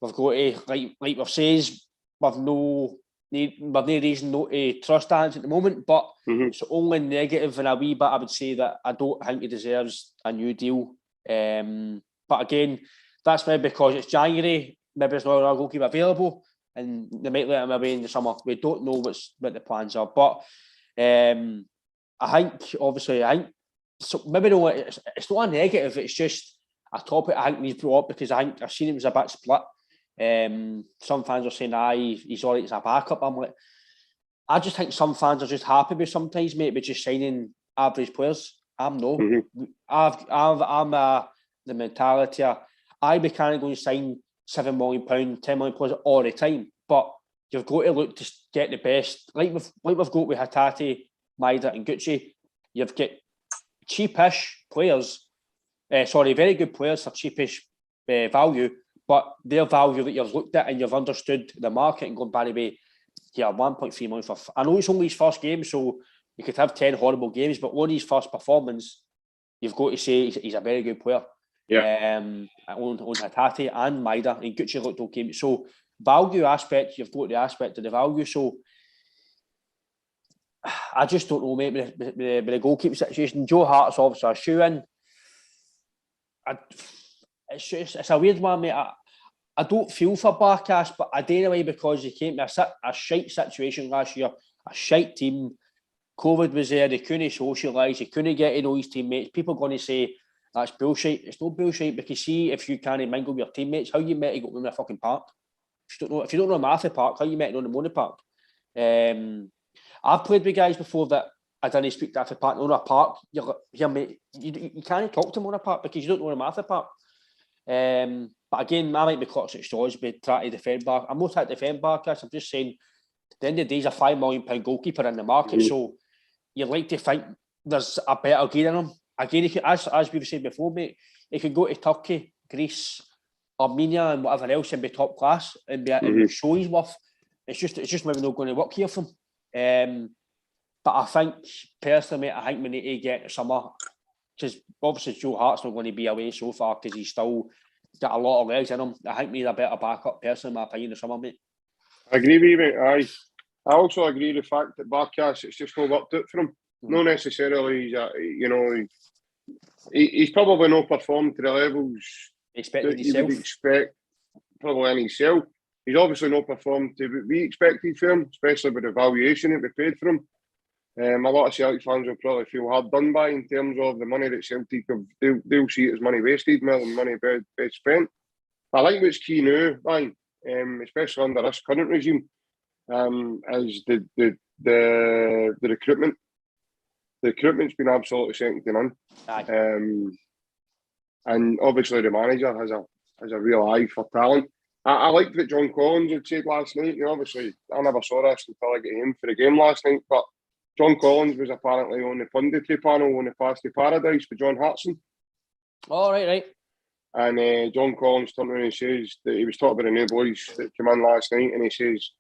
we've got to, like we've says, we've no reason not to trust Hans at the moment. But it's only negative in a wee bit. I would say that I don't think he deserves a new deal. But again, that's maybe because it's January. Maybe there's not a goalkeeper available, and they might let him away in the summer. We don't know what the plans are. But I think so. Maybe no, it's not a negative. It's just a topic I think needs brought up because I think I've seen it was a bit split. Some fans are saying, he's all right as a backup. I'm like, I just think some fans are just happy with sometimes, mate, with just signing average players. I'm no. I'm the mentality of, we can't go and sign £7 million, £10 million players all the time, but you've got to look to get the best. Like we've got with Hatate, Maida and Gucci, you've got cheapish players, very good players for cheapish value, but their value that you've looked at and you've understood the market and gone, by the way, 1.3 million for... I know it's only his first game, so you could have 10 horrible games, but on his first performance, you've got to say he's a very good player. On Hatate and Maida, and Gucci looked okay. So value aspect, you've got the aspect of the value. So I just don't know, mate, with the goalkeeping situation. Joe Hart's obviously a shoe-in. It's a weird one, mate. I don't feel for Barkas, but I do anyway because he came to a shite situation last year, a shite team. COVID was there, they couldn't socialise, they couldn't get to know his teammates. People are going to say, that's bullshit. It's no bullshit because see, if you can't mingle with your teammates, how you met to go in a fucking park? If you don't know Martha Park, how you met on the Money Park? I've played with guys before that I didn't speak to after park. On a park, mate, you can't talk to them on a park because you don't know the Martha Park. But again, I might be caught at straws by trying to defend Barkas. I'm not trying to defend Barkas. I'm just saying, at the end of the day, he's a £5 million goalkeeper in the market. So you'd like to think there's a better gear in him. Again, as we've said before, mate, he could go to Turkey, Greece, Armenia, and whatever else and be top class and show his worth. It's just maybe not going to work here for him. But I think personally, mate, I think we need to get summer because obviously Joe Hart's not going to be away so far because he's still got a lot of legs in him. I think we need a better backup personally, in my opinion, this summer, mate.
I agree with you, mate. I also agree with the fact that Barkas, it's just not worked out for him. Not necessarily, he's probably not performed to the levels
expected
that you would expect probably in himself. He's obviously not performed to what we expected for him, especially with the valuation that we paid for him. A lot of Celtic fans will probably feel hard done by in terms of the money that Celtic have. They'll see it as money wasted more than money best spent. I think what's key now, Ryan, especially under this current regime, is the recruitment. The recruitment's been absolutely second to none. And obviously the manager has a real eye for talent. I liked what John Collins had said last night. Obviously, I never saw this until I got him for the game last night, but John Collins was apparently on the punditry panel on the Path to Paradise with John Hartson.
Oh, right.
And John Collins turned around and says that he was talking about the new boys that came in last night, and he says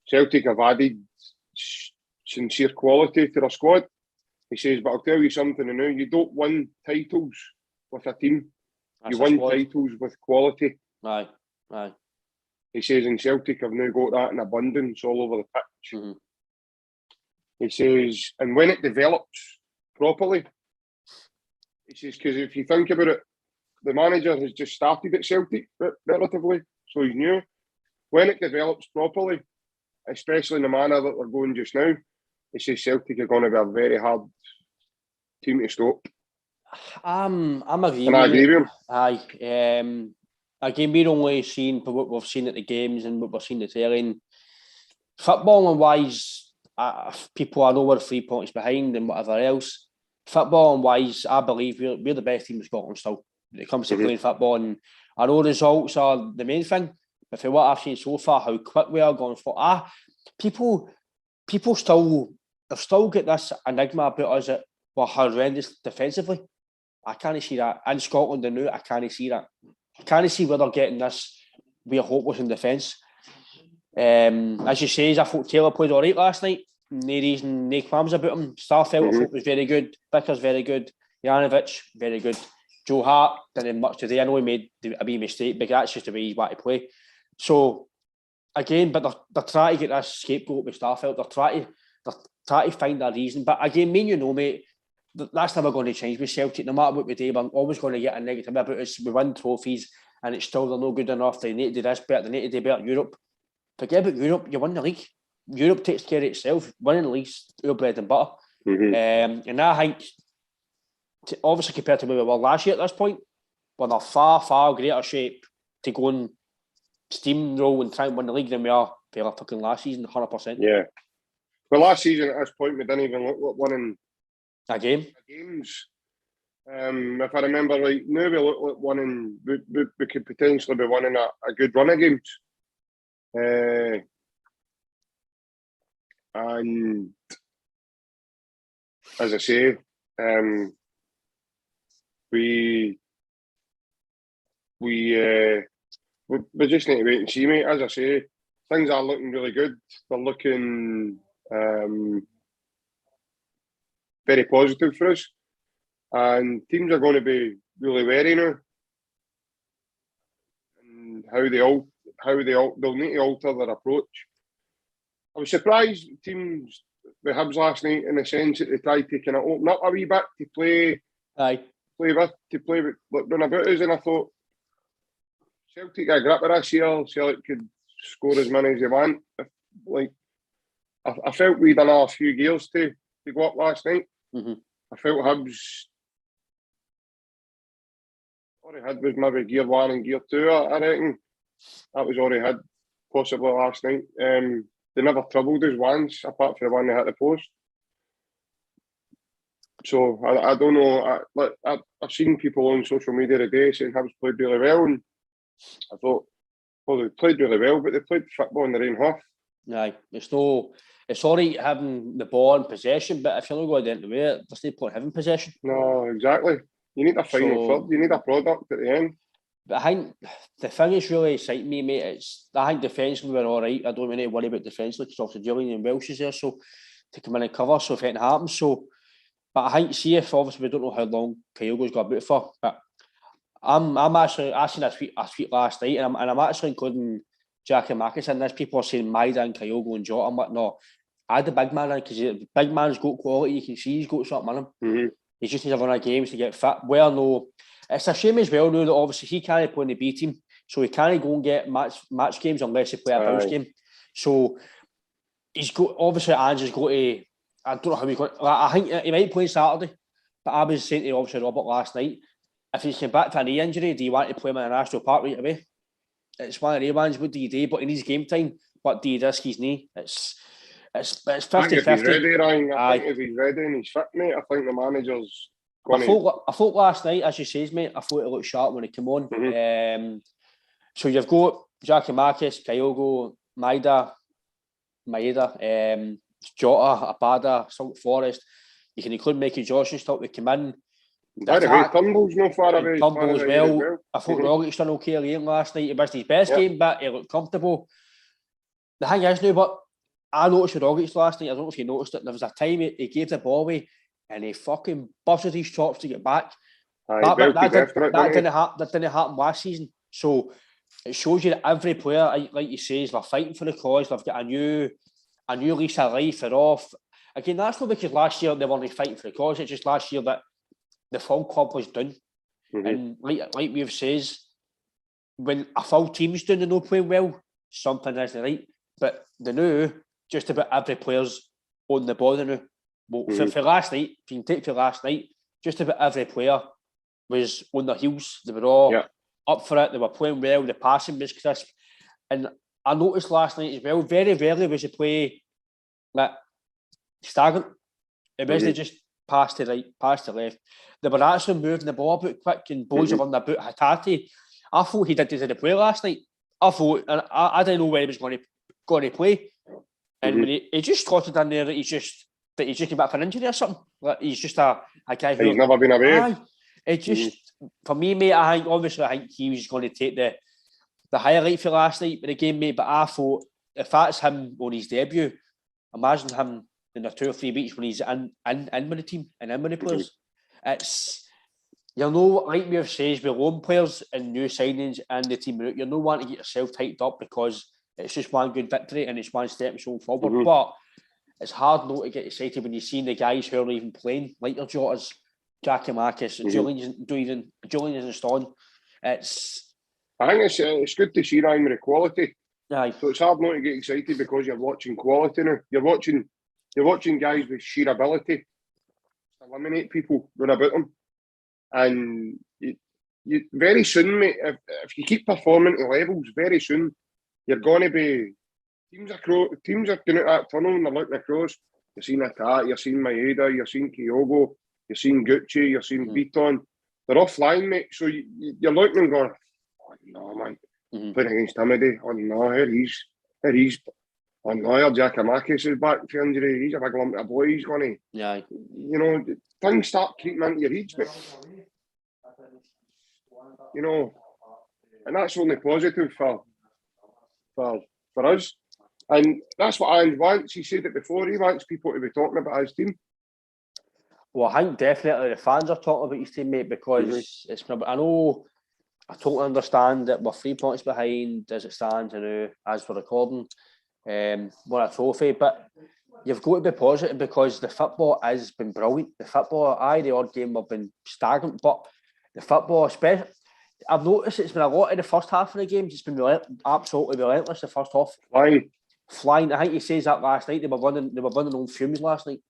Celtic have added sincere quality to their squad. He says, but I'll tell you something now, you don't win titles with a team. You win titles with quality.
Aye.
He says, and Celtic have now got that in abundance all over the pitch.
Mm-hmm.
He says, and when it develops properly, he says, because if you think about it, the manager has just started at Celtic relatively, so he's new. When it develops properly, especially in the manner that they're going just now, he says Celtic are going to be a very hard team to stop.
I'm agreeing.
And I agree with him.
Aye. Again, we're only seeing what we've seen at the games and what we've seen at the telly. Footballing wise, people I know we're 3 points behind and whatever else. Footballing wise, I believe we're the best team in Scotland still when it comes to playing football. And I know results are the main thing, but for what I've seen so far, how quick we are going for. People still get this enigma about us that we're horrendous defensively. I can't see that. In Scotland and now, I can't see that. I can't see where they're getting this. We're hopeless in defence. As you say, I thought Taylor played all right last night. No reason, no qualms about him. Starfelt, I thought was very good. Vickers, very good. Janovic, very good. Joe Hart didn't much today. I know he made a wee mistake, but that's just the way he's want to play. So, again, but they're trying to get this scapegoat with Starfelt. They're trying to find a reason. But again, me and you know, mate, that's never going to change with Celtic. No matter what we do, we're always going to get a negative about us. We win trophies and it's still they're not good enough. They need to do this better. They need to do better. Europe. Forget about Europe. You win the league. Europe takes care of itself. Winning the league's our bread and butter. And I think, obviously compared to where we were last year at this point, we're in a far, far greater shape to go and steamroll and try and win the league than we are for fucking last season, 100%.
Yeah. Well, last season at this point, we didn't even look like winning
a game.
Games. If I remember right, now we look like winning. We could potentially be winning a good run of games. And as I say, we just need to wait and see, mate. As I say, things are looking really good. They're looking very positive for us, and teams are going to be really wary now. And they'll need to alter their approach. I was surprised teams with Hibs last night in the sense that they tried to kind of open up a wee bit to play with run about us, and I thought Celtic got a grip of this year. Celtic could score as many as they want. I felt we'd done a few gears to go up last night. I felt Hibs all they had was maybe gear 1 and gear 2, I reckon. That was all they had possibly last night. They never troubled us once, apart from the one they hit the post. So I don't know. I've seen people on social media today saying Hibs played really well, and I thought, well, they played really well, but they played football in their own half.
Aye, it's all right having the ball in possession, but if you're not going to the way, there's no point having possession.
No, exactly. You need a final third. You need a product at the end.
But I think the thing that's really exciting me, mate, I think defensively we're all right. I don't really worry about defensively because obviously Julian and Welsh is there, so to come in and cover, so if anything happens. So, but I think, see if obviously we don't know how long Kyogo's got about for, but I'm actually, I seen a tweet last night, and I'm actually including Jackie Marcus in this. People are saying Maida and Kyogo and Jota. I'm like, no, add the big man in because the big man's got quality. You can see he's got something in him. He just needs to run games to get fit. Well, no, it's a shame as well now that obviously he can't play in the B team, so he can't go and get match games unless he play a house game. So he's got, obviously Ange has got to, I don't know how he's going. I think he might play Saturday, but I was saying to obviously Robert last night, if he came back to a knee injury, do you want to play him in an Astro Park right away? It's one of the ones. What do you do? But he needs game time. But do you risk his knee? It's 50-50.
I think if he's ready, Ryan, I think if he's ready and he's fit, mate, I think the manager's going
I thought last night, as you say, mate, I thought it looked sharp when he came on. So you've got Jackie Marcus, Kyogo, Maida, Jota, Abada, Salt Forest. You can include Mickey Johnson still to come in.
By the way, Turnbull's no far away.
Turnbull as well. I thought Rogic's done okay last night. He missed his best game, but he looked comfortable. The thing is now, but I noticed with Rogic last night, I don't know if you noticed it, there was a time he gave the ball away and he fucking busted his chops to get back. That didn't happen last season. So it shows you that every player, like you say, they're fighting for the cause. They've got a new lease of life. They're off. Again, that's not because last year they weren't fighting for the cause. It's just last year that the full club was done. Mm-hmm. And like we've says, when a full team's doing and not playing well, something isn't right. But the new, just about every player's on the ball now. Well, for last night, if you can take for last night, just about every player was on their heels. They were all up for it. They were playing well. The passing was crisp. And I noticed last night as well, very rarely was a play that stagnant. It wasn't just pass to right, pass to left. They were actually moving the ball about quick and boys are on the boot. Hatate, I thought he did the play last night. I thought, and I didn't know where he was going to play. And when he just slotted in there, he's just came back for an injury or something. Like, he's just a guy who...
He's never been away.
It just, for me, mate, I think he was going to take the highlight for last night in the game, mate, but I thought, if that's him on his debut, imagine him in the 2 or 3 weeks when he's in with the team and in with the players. It's, like we have said, with loan players and new signings and the team, you're not wanting to get yourself tightened up because it's just one good victory and it's one stepping stone forward. But it's hard not to get excited when you're seeing the guys who are even playing, like your Jotas, Giakoumakis, Julian and Stone. I
think it's good to see Ryan with the quality.
Aye.
So it's hard not to get excited because you're watching quality now. You're watching guys with sheer ability eliminate people run about them. And you very soon, mate, if you keep performing to levels, very soon you're going to be teams are going out that tunnel and they're looking across. You've seen Atat, you've seen Maeda, you've seen Kyogo, you've seen Gucci, you've seen Beaton. They're all flying, mate. So you're looking and going, oh no, man, playing against him today. Oh no, here he's. Oh no, Giakoumakis is back for injury. He's a big lump of boy. He's going to, things start creeping into your heads, but and that's only positive for us. And that's what Ian wants. He said it before. He wants people to be talking about his team.
Well, I think definitely the fans are talking about his team, mate, because it's. I know. I totally understand that we're 3 points behind as it stands, as we're recording, won a trophy. But you've got to be positive because the football has been brilliant. The football, the odd game have been stagnant, but the football, especially, I've noticed it's been a lot in the first half of the games. It's been absolutely relentless. The first half, flying. I think he says that last night. They were running on fumes last night.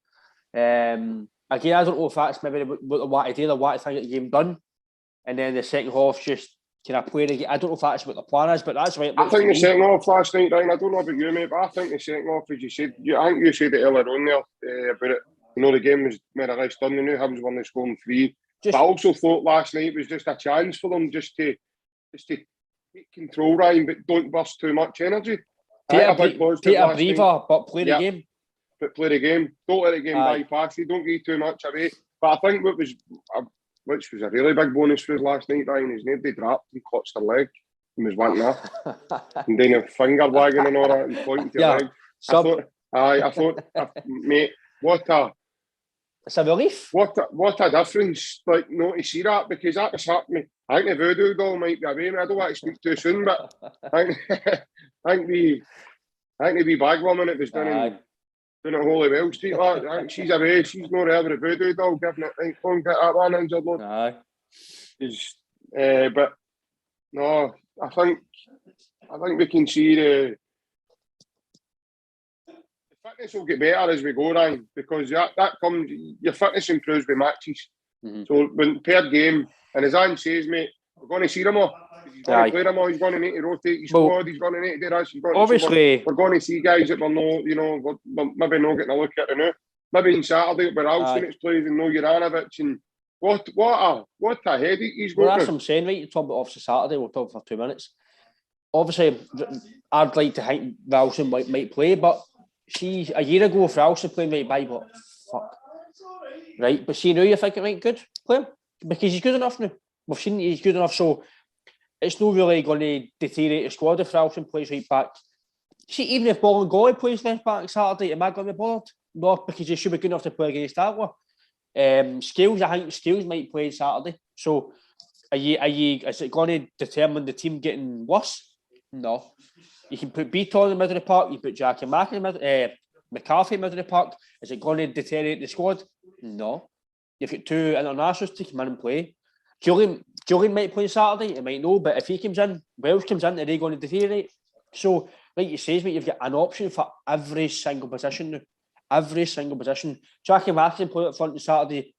Again, I don't know if that's maybe what they want to do. They want to get the game done, and then the second half just kind of play the game. I don't know if that's what the plan is, but that's right.
I think the second half last night, Ryan, I don't know about you, mate, but I think the second half, as you said, I think you said it earlier on there about it. The game was more or less done. They knew Hibs won, they scored 3. But I also thought last night was just a chance for them just to take control, Ryan, but don't burst too much energy.
Take a breather, but play the game.
But play the game. Don't let the game bypass you. Don't give too much away. But I think which was a really big bonus for us last night, Ryan, is nobody dropped and clutched their leg and was wanting that. And then a finger wagging and all that and pointing to your leg. I thought, mate,
it's a relief.
What a difference, not to see that, because that was happening. I think the voodoo doll might be away. I don't want to speak too soon, but I think the wee bag woman that was doing at Holywell Street, I think she's away. She's not there with a voodoo doll, giving it, go and get that one injured load. But no, I think we can see the fitness will get better as we go, Ryan, because that comes, your fitness improves with matches. So when per game, and as Anne says, mate, we're going to see them all. He's going to play them all. He's going to need to rotate his squad. He's going to need to do this.
Obviously,
we're going to see guys that we're maybe not getting a look at now. Maybe on Saturday, but Alston plays and Juranovic and what a headache he's got.
Well, that's what I'm saying, right? You're talking about obviously Saturday. We'll talk for 2 minutes. Obviously, I'd like to think Ralston might play, but see, a year ago, if Ralston playing right by, but fuck, right? But see, now you're thinking, right, good, play him because he's good enough now. We've seen he's good enough, so it's not really going to deteriorate the squad if Ralston plays right back. See, even if Bolingoli plays left back Saturday, am I going to be bothered? No, because he should be good enough to play against Adler. Scales, I think Scales might play Saturday. So, is it going to determine the team getting worse? No. You can put Beaton in the middle of the park. You put Jackie Mack in the middle, McCarthy in the middle of the park. Is it going to deteriorate the squad? No. You've got two internationals to come in and play. Julian might play Saturday. It might no, but if he comes in, Welsh comes in, are they going to deteriorate? So, like you say, mate, you've got an option for every single position now. Every single position. Jackie Mack can play up front on Saturday.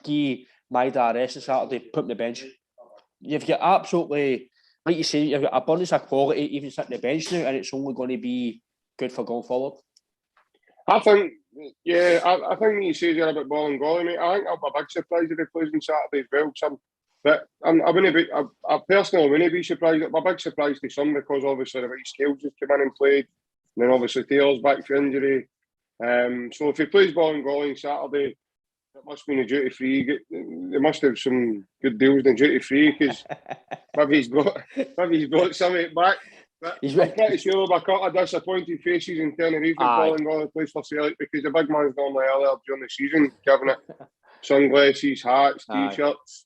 Give Maida a rest on Saturday. Put him on the bench. You've got absolutely, like you say, you've got abundance of quality even sitting on the bench now, and it's only going to be good for going forward.
I think you say there about Bolingoli, mate. I think I'll be a big surprise if he plays on Saturday as well. But I personally wouldn't be surprised. It'll be a big surprise to some because obviously the right Scales has come in and played, and then obviously Taylor's back for injury. So if he plays Bolingoli on Saturday, it must be in the duty free. They must have some good deals in the duty free because maybe he's brought something back. But I'm pretty sure there'll be a couple of disappointed faces in Tenerife if Bolingoli plays for Celtic because the big man's normally earlier during the season giving it sunglasses, hats, t-shirts.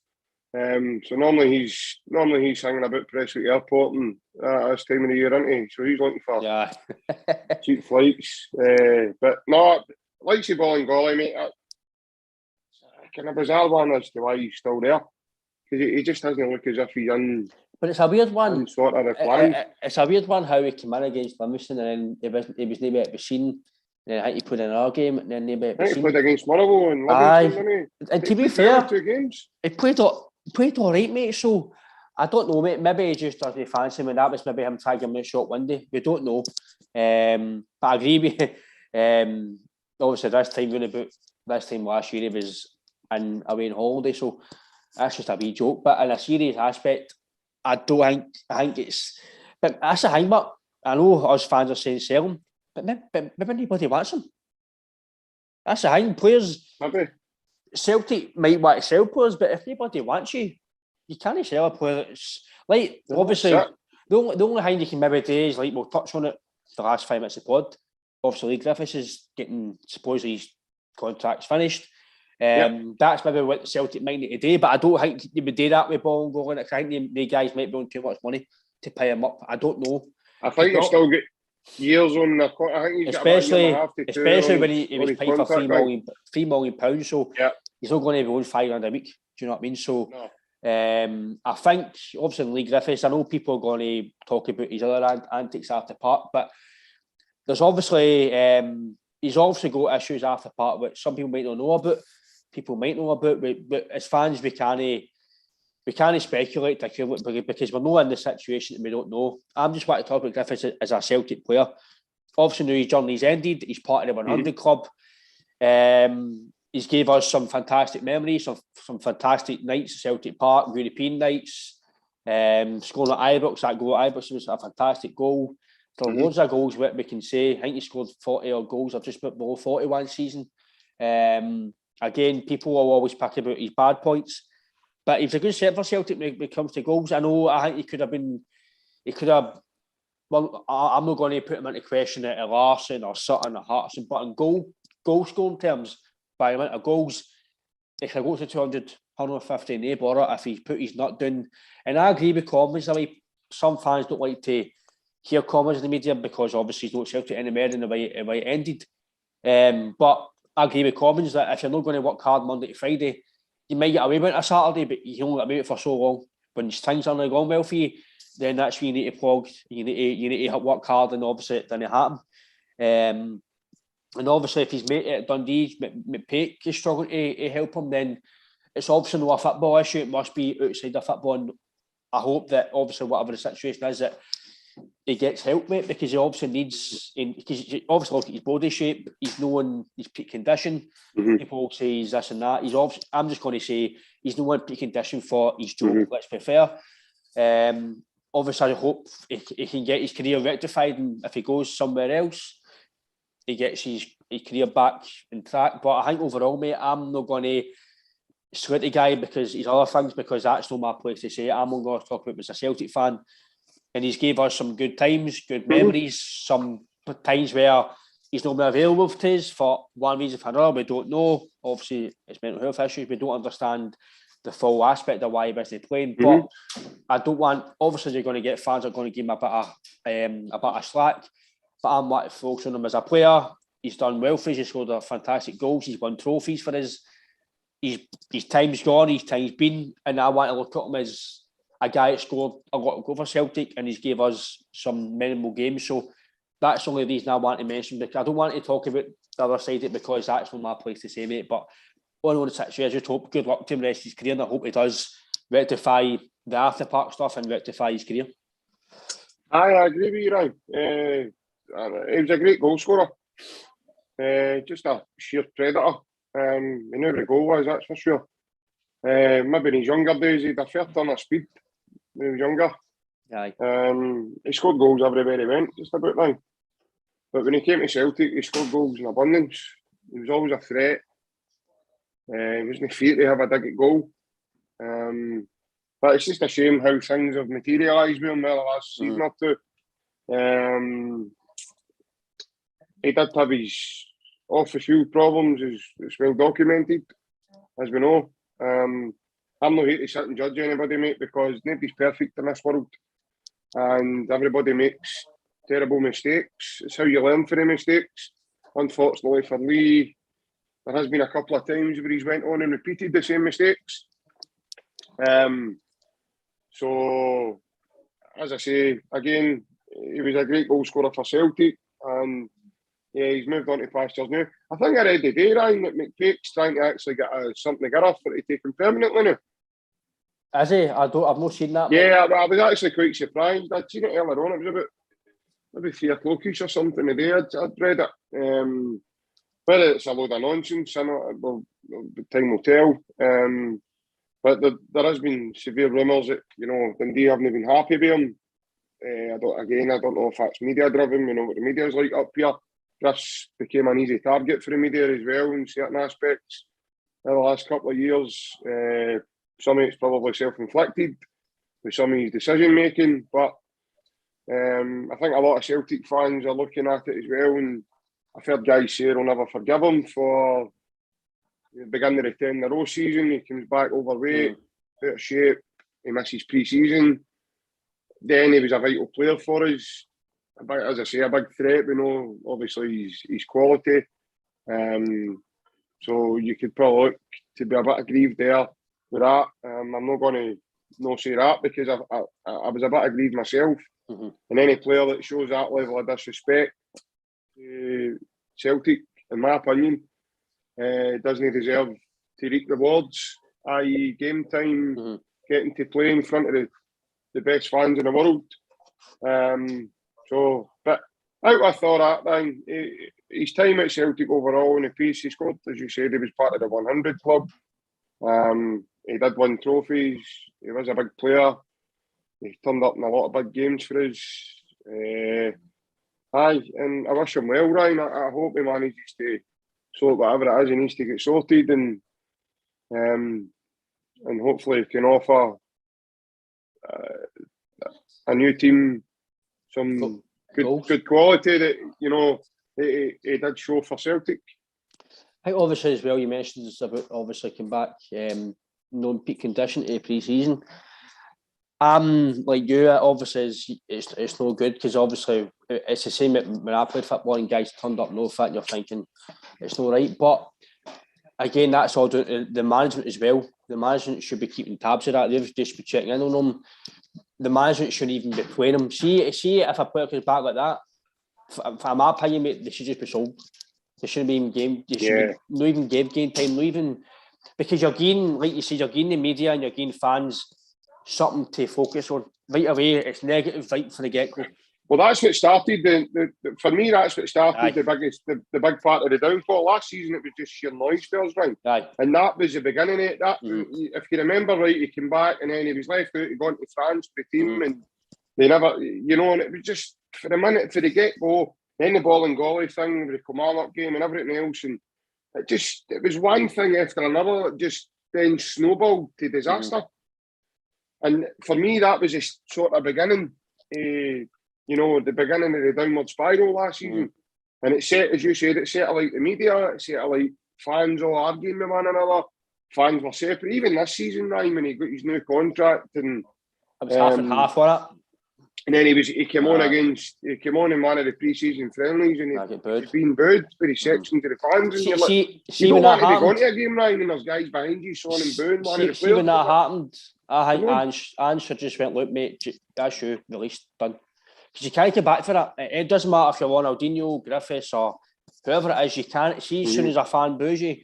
So normally he's hanging about Prestwick Airport and this time of the year, isn't he? So he's looking for cheap flights. But no, like say Bolingoli, mate. Kind of bizarre one as to why he's still there because he just doesn't look as if he's in.
But it's a weird one.
Sort of
it's a weird one how he came in against Livingston and then he was maybe at the scene. And I think he played in another game and then maybe at the scene.
He played against Motherwell and Livingston, didn't he?
And to be fair,
2 games.
He played all right, mate. So I don't know, mate. Maybe he just doesn't fancy him, and that was maybe him trying to give him a short window. We don't know. But I agree with you. Obviously, this time last year he was away on holiday, so that's just a wee joke. But in a serious aspect, I think it's. But that's a thing. But I know us fans are saying sell him, but maybe nobody wants him. That's a thing. Players.
Maybe.
Celtic might want to sell players, but if anybody wants you can't sell a player. Like, obviously, the only thing you can maybe do is, like, we'll touch on it the last 5 minutes of the pod. Obviously, Lee Griffiths is supposedly his contract's finished. That's maybe what Celtic might need to do, but I don't think you would do that with Bolingoli. I think the guys might be on too much money to pay him up. I don't know.
I think they still get years on their contract. I think he's
especially when he was paid for £3 million. So he's not going to be on £500 a week. Do you know what I mean? So I think obviously Lee Griffiths, I know people are going to talk about his other antics after part, but there's obviously he's obviously got issues after part which some people might not know about. People might know about, but as fans we can't speculate because we're not in the situation and we don't know. I'm just want to talk about Griffiths as a Celtic player. Obviously now his journey's ended. He's part of the 100 club. He's gave us some fantastic memories, some fantastic nights at Celtic Park, European nights. Scoring at Ibrox, that goal at Ibrox was a fantastic goal. There are loads of goals we can say. I think he scored 40 odd goals or just below 41 season. Again, people will always pick about his bad points. But he was a good set for Celtic when it comes to goals. I think he could have, well, I'm not going to put him into question at Larson or Sutton or Hartson, but in goal scoring terms, by the amount of goals, he could go to 200, 150, no bother if he put his nut down. And I agree with Commons. I mean, some fans don't like to hear Commons in the media because obviously he's not Celtic anymore in the way it ended. But I agree with Commons that if you're not going to work hard Monday to Friday, you might get away with it a Saturday, but you can only get away with it for so long. When things aren't going well for you, then that's when you need to plug. You need to work hard, and obviously it didn't happen. And obviously, if his mate at Dundee, McPake, is struggling to help him, then it's obviously not a football issue. It must be outside of football. And I hope that obviously whatever the situation is, that he gets help, mate, because he obviously needs. Because obviously look at his body shape. He's knowing his peak condition. People say he's this and that. He's obviously. I'm just going to say he's no in peak condition for his job. Let's be fair. Obviously, I hope he can get his career rectified, and if he goes somewhere else, he gets his career back in track. But I think overall, mate, I'm not going to sweat the guy because he's other things, because that's not my place to say it. I'm not going to talk about him as a Celtic fan. And he's gave us some good times, good memories, some times where he's not been available to us for one reason or another. We don't know. Obviously, it's mental health issues. We don't understand the full aspect of why he wasn't playing. But I don't want. Obviously, you're going to get fans that are going to give him a bit of slack. But I'm want to focus on him as a player. He's done well for us. He's scored fantastic goals. He's won trophies for us. His time's gone. His time's been, and I want to look at him as a guy that scored a lot of goals for Celtic, and he's gave us some memorable games. So that's the only reason I want to mention, because I don't want to talk about the other side of it, because that's not my place to say, mate. But all I want to say, I just hope good luck to him the rest of his career, and I hope he does rectify the after park stuff and rectify his career.
I agree with you, Ryan. He was a great goal scorer. Just a sheer predator. He knew where the goal was, that's for sure. Maybe in his younger days, he had a fair ton of speed when he was younger.
Aye.
He scored goals everywhere he went, just about now. But when he came to Celtic, he scored goals in abundance. He was always a threat. He wasn't afraid to have a dig at goal. But it's just a shame how things have materialised with him the last season or two. He did have his off-the-field problems, it's well documented, as we know. I'm not here to sit and judge anybody, mate, because nobody's perfect in this world. And everybody makes terrible mistakes. It's how you learn from the mistakes. Unfortunately for Lee, there has been a couple of times where he's went on and repeated the same mistakes. So, as I say, again, he was a great goal scorer for Celtic, and yeah, he's moved on to pastures now. I think I read today, Ryan, that McPake's trying to actually get something together for to take him permanently now.
Is he? I've not seen that.
Yeah, I was actually quite surprised. I'd seen it earlier on. It was about maybe 3 o'clockish or something today. I'd read it. Whether it's a load of nonsense, I know, well, time will tell. But there has been severe rumours that, Dundee haven't been happy with him. I don't know if that's media driven. We know what the media's like up here. Chris became an easy target for the media as well in certain aspects in the last couple of years. Some of it's probably self-inflicted with some of his decision-making, but I think a lot of Celtic fans are looking at it as well, and I've heard guys say they'll never forgive him for beginning the 10-in-a-row season. He comes back overweight, out of shape, he misses pre-season. Then he was a vital player for us. As I say, a big threat. We know, obviously, his quality. So you could probably look to be a bit aggrieved there with that. I'm not going to not say that, because I was a bit aggrieved myself. And any player that shows that level of disrespect to Celtic, in my opinion, doesn't deserve to reap rewards, i.e. game time, getting to play in front of the best fans in the world. But out with all that, then, his time at Celtic overall in the piece, he scored, as you said, he was part of the 100 club. He did win trophies. He was a big player. He turned up in a lot of big games for us. And I wish him well, Ryan. I hope he manages to sort whatever it is he needs to get sorted, and hopefully can offer a new team some good quality that he did show for Celtic.
I think obviously as well, you mentioned it's about obviously come back non-peak condition to pre-season. Like you, obviously it's no good, because obviously it's the same when I played football and guys turned up no fit and you're thinking it's not right. But again, that's all down to the management as well. The management should be keeping tabs of that. They've just be checking in on them. The management shouldn't even be playing them. See if a player comes back like that, for my opinion, mate, they should just be sold. They shouldn't be in game. They should not even give game time. Not even, because you're getting, like you said, you're getting the media and you're getting fans something to focus on. Right away, it's negative right from the get-go.
Well, that's what started. For me, that's what started the big part of the downfall. Last season, it was just sheer noise spells, right? And that was the beginning of it. If you remember right, he came back and then he was left out. He gone to France for the team, and they never, and it was just for the minute, for the get-go, then the ball and golly thing with the Kilmarnock game and everything else, and it was one thing after another that just then snowballed to disaster. And for me, that was a sort of beginning you know, the beginning of the downward spiral last season. And it set, as you said, it set like the media, it set like fans all arguing with one another. Fans were separate. Even this season, Ryan, when he got his new contract, and
it was half and half for it.
And then he came on in one of the pre-season friendlies, and he's been booed for his sections of the fans. And you don't want to be going to a game, Ryan, and there's guys behind you showing him booing one of the players.
See when that happened, I think Ange just went, look, mate, that's you, released, done. Because you can't get back for it. It doesn't matter if you're Ronaldinho, Griffiths, or whoever it is, you can't. See, as soon as a fan boos you,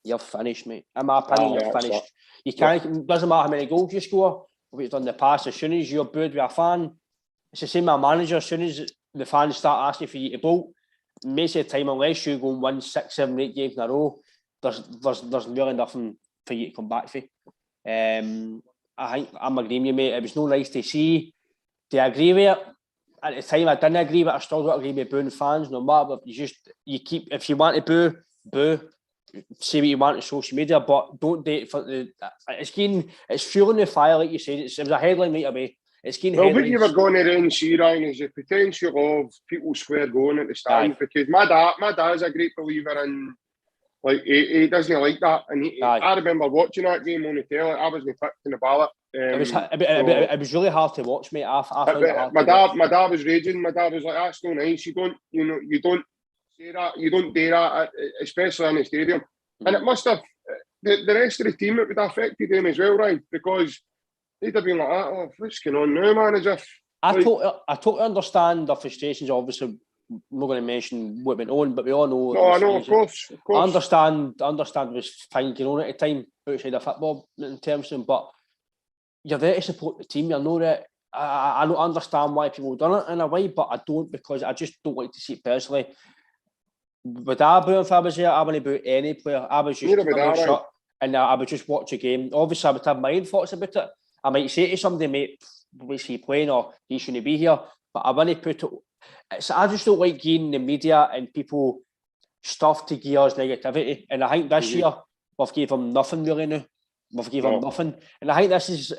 you're finished, mate. In my opinion, you're finished. You can't, it doesn't matter how many goals you score, what you've done in the past, as soon as you're booed with a fan, it's the same with a manager. As soon as the fans start asking for you to bolt, most of the time, unless you go and win 6, 7, 8 games in a row, there's really nothing for you to come back for. I think I'm agreeing with you, mate. It was no nice to see. Do I agree with it? At the time, I didn't agree with it. I still don't agree with booing fans. No matter, if you want to boo. Say what you want on social media, but don't do it for the. It's fueling the fire, like you said. It was a headline right away. It's getting
well, what you were going to then see, Ryan, is the potential of people square going at the stands. Because my dad's a great believer in, like, he doesn't like that. And I remember watching that game on the telly. I wasn't picked in the ballot.
It was really hard to watch, mate. I found it hard
my dad was raging. My dad was like, "That's no nice. You don't say that. You don't do that, especially in the stadium." And it must have the rest of the team. It would have affected them as well, right? Because they'd have been like, "Oh, what's going on now, man?" As if
I totally understand the frustrations. Obviously, I'm not going to mention what went on, but we all know.
No, I know, of course.
I understand. It was fine going on at the time outside of football in terms of, but you're there to support the team. You know that. I don't understand why people have done it in a way, but I don't, because I just don't like to see it personally. Would I boo if I was there? I wouldn't boo any player. I was just shut, and I would just watch a game. Obviously, I would have my own thoughts about it. I might say to somebody, mate, was he playing, or he shouldn't be here? But I wouldn't put it. I just don't like getting the media and people stuff to give us negativity. And I think this year we've gave him nothing really now. We've given him nothing, and I think this is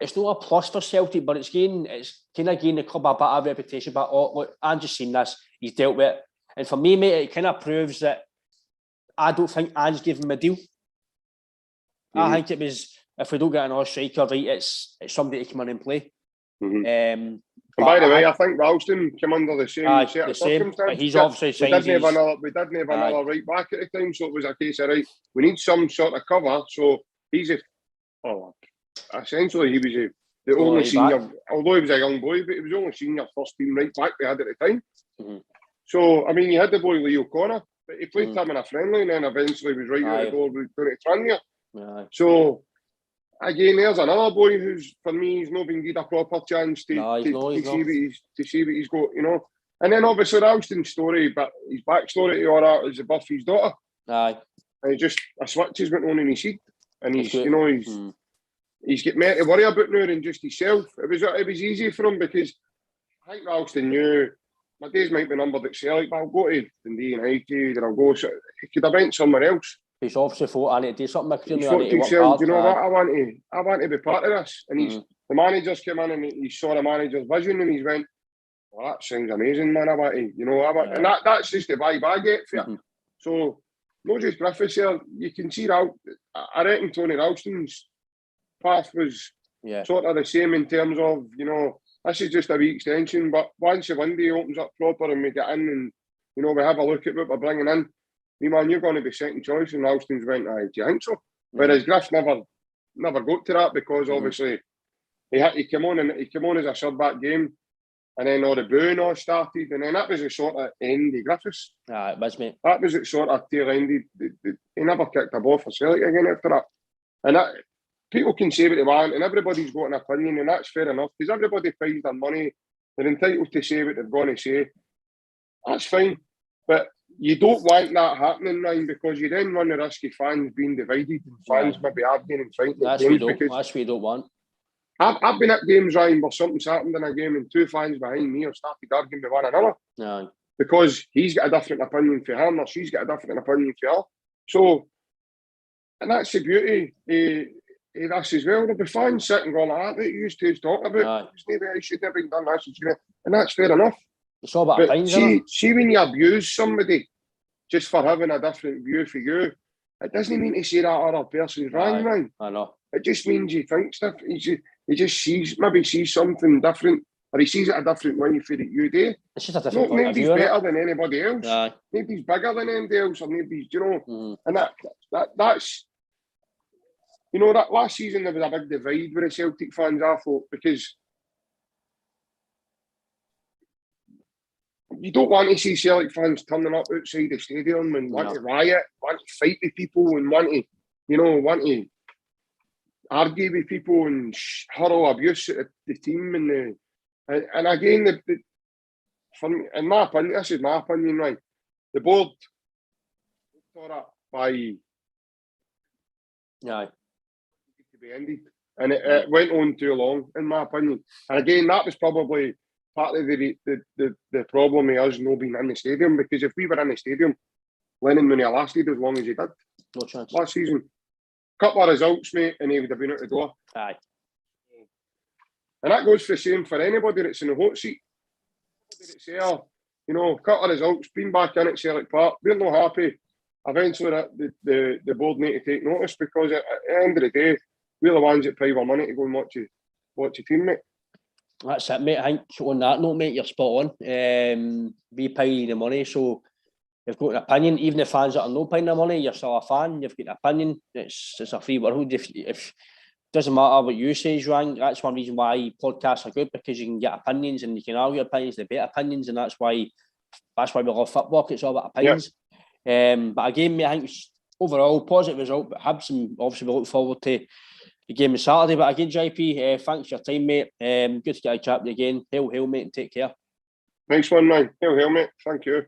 it's not a plus for Celtic, but it's kind of gained the club a bit of reputation. But look, I'm just seeing this. He's dealt with it. And for me, mate, it kind of proves that I don't think Ange gave him a deal. I think it was, if we don't get another striker, right, it's somebody to come in and play.
And by the way, I think Ralston came under the same set of circumstances.
He's obviously
we didn't have another right back at the time, so it was a case of, right, we need some sort of cover. So he's essentially he was the only senior, although he was a young boy, but he was the only senior first team right back we had at the time. So, I mean, you had the boy Lee O'Connor, but he played him in a friendly and then eventually was right out the door going to Tranmere. So, again, there's another boy who's, for me, he's not been given a proper chance to see what he's got, you know. And then obviously Ralston's story, but his backstory to all that is above his daughter. And he just, a switch has went on in his seat. And he's, you know, he's got more to worry about now than just himself. It was easy for him because I think Ralston knew my days might be numbered at Celtic, but I'll go to Dundee United and I'll go. So he could have went somewhere else.
He's obviously thought, I need to do something.
He thought to himself, you know what, I want to be part of this. And the managers came in and he saw the manager's vision and he's went, well, that sounds amazing, man. And that's just the vibe I get for you. So, not just Griffiths here, you can see that. I reckon Tony Ralston's path was sort of the same in terms of, you know, this is just a wee extension, but once the window opens up proper and we get in and, you know, we have a look at what we're bringing in, man, you're going to be second choice. And Ralston's went, do you think so? Whereas Griff never got to that because obviously he came on as a sub-back game and then all the booing all started and then that was the sort of end of Griffiths.
It was, mate. That
was the sort of tail end. He never kicked a ball for Celtic again after that. And that, people can say what they want and everybody's got an opinion and that's fair enough because everybody pays their money. They're entitled to say what they're going to say. That's fine. But you don't want that happening, Ryan, because you then run the risk of fans being divided and fans maybe arguing and fighting.
That's what you don't want.
I've been at games, Ryan, where something's happened in a game and two fans behind me have started arguing with one another. Because he's got a different opinion for him or she's got a different opinion for her. So, and that's the beauty this as well. There'll be fans sitting going, that you used to talk about. Maybe I should have done this. And that's fair enough.
It's all about
but
opinions, isn't it?
See, when you abuse somebody just for having a different view for you, it doesn't mean to say that other person's wrong.
I know.
It just means he thinks different. He just sees something different, or he sees it a different way for that you do.
It's just a different point of view.
Nobody's better than anybody else.
Aye.
Nobody's bigger than anybody else, or nobody's, and that's, that last season there was a big divide with the Celtic fans, I thought, because you don't want to see Celtic fans turning up outside the stadium and want to riot, want to fight with people, and want to argue with people and hurl abuse at the team. And again, in my opinion, this is my opinion, right? The board tore up by to be ended, and it went on too long, in my opinion. And again, that was probably part of the problem with us not being in the stadium, because if we were in the stadium, Lennon wouldn't have lasted as long as he did.
No chance.
Last season. Couple of results, mate, and he would have been out the door.
Aye.
And that goes for the same for anybody that's in the hot seat. Anybody that's there, couple of results, been back in at Celtic Park, we're not happy. Eventually, the board need to take notice, because at the end of the day, we're the ones that pay our money to go and watch a team, mate.
That's it, mate. I think on that note, mate, you're spot on. We pay the money, so you've got an opinion. Even the fans that are not paying the money, you're still a fan. You've got an opinion. It's a free world. If doesn't matter what you say is wrong, that's one reason why podcasts are good, because you can get opinions and you can argue opinions, debate opinions, and that's why we love football. It's all about opinions. Yep. But again, mate, I think overall positive result. But Hibs, and obviously we look forward to the game on Saturday. But again, JP, thanks for your time, mate. Good to get a chat with you again. Hail, mate, and take care.
Nice one, man. Hail, mate. Thank you.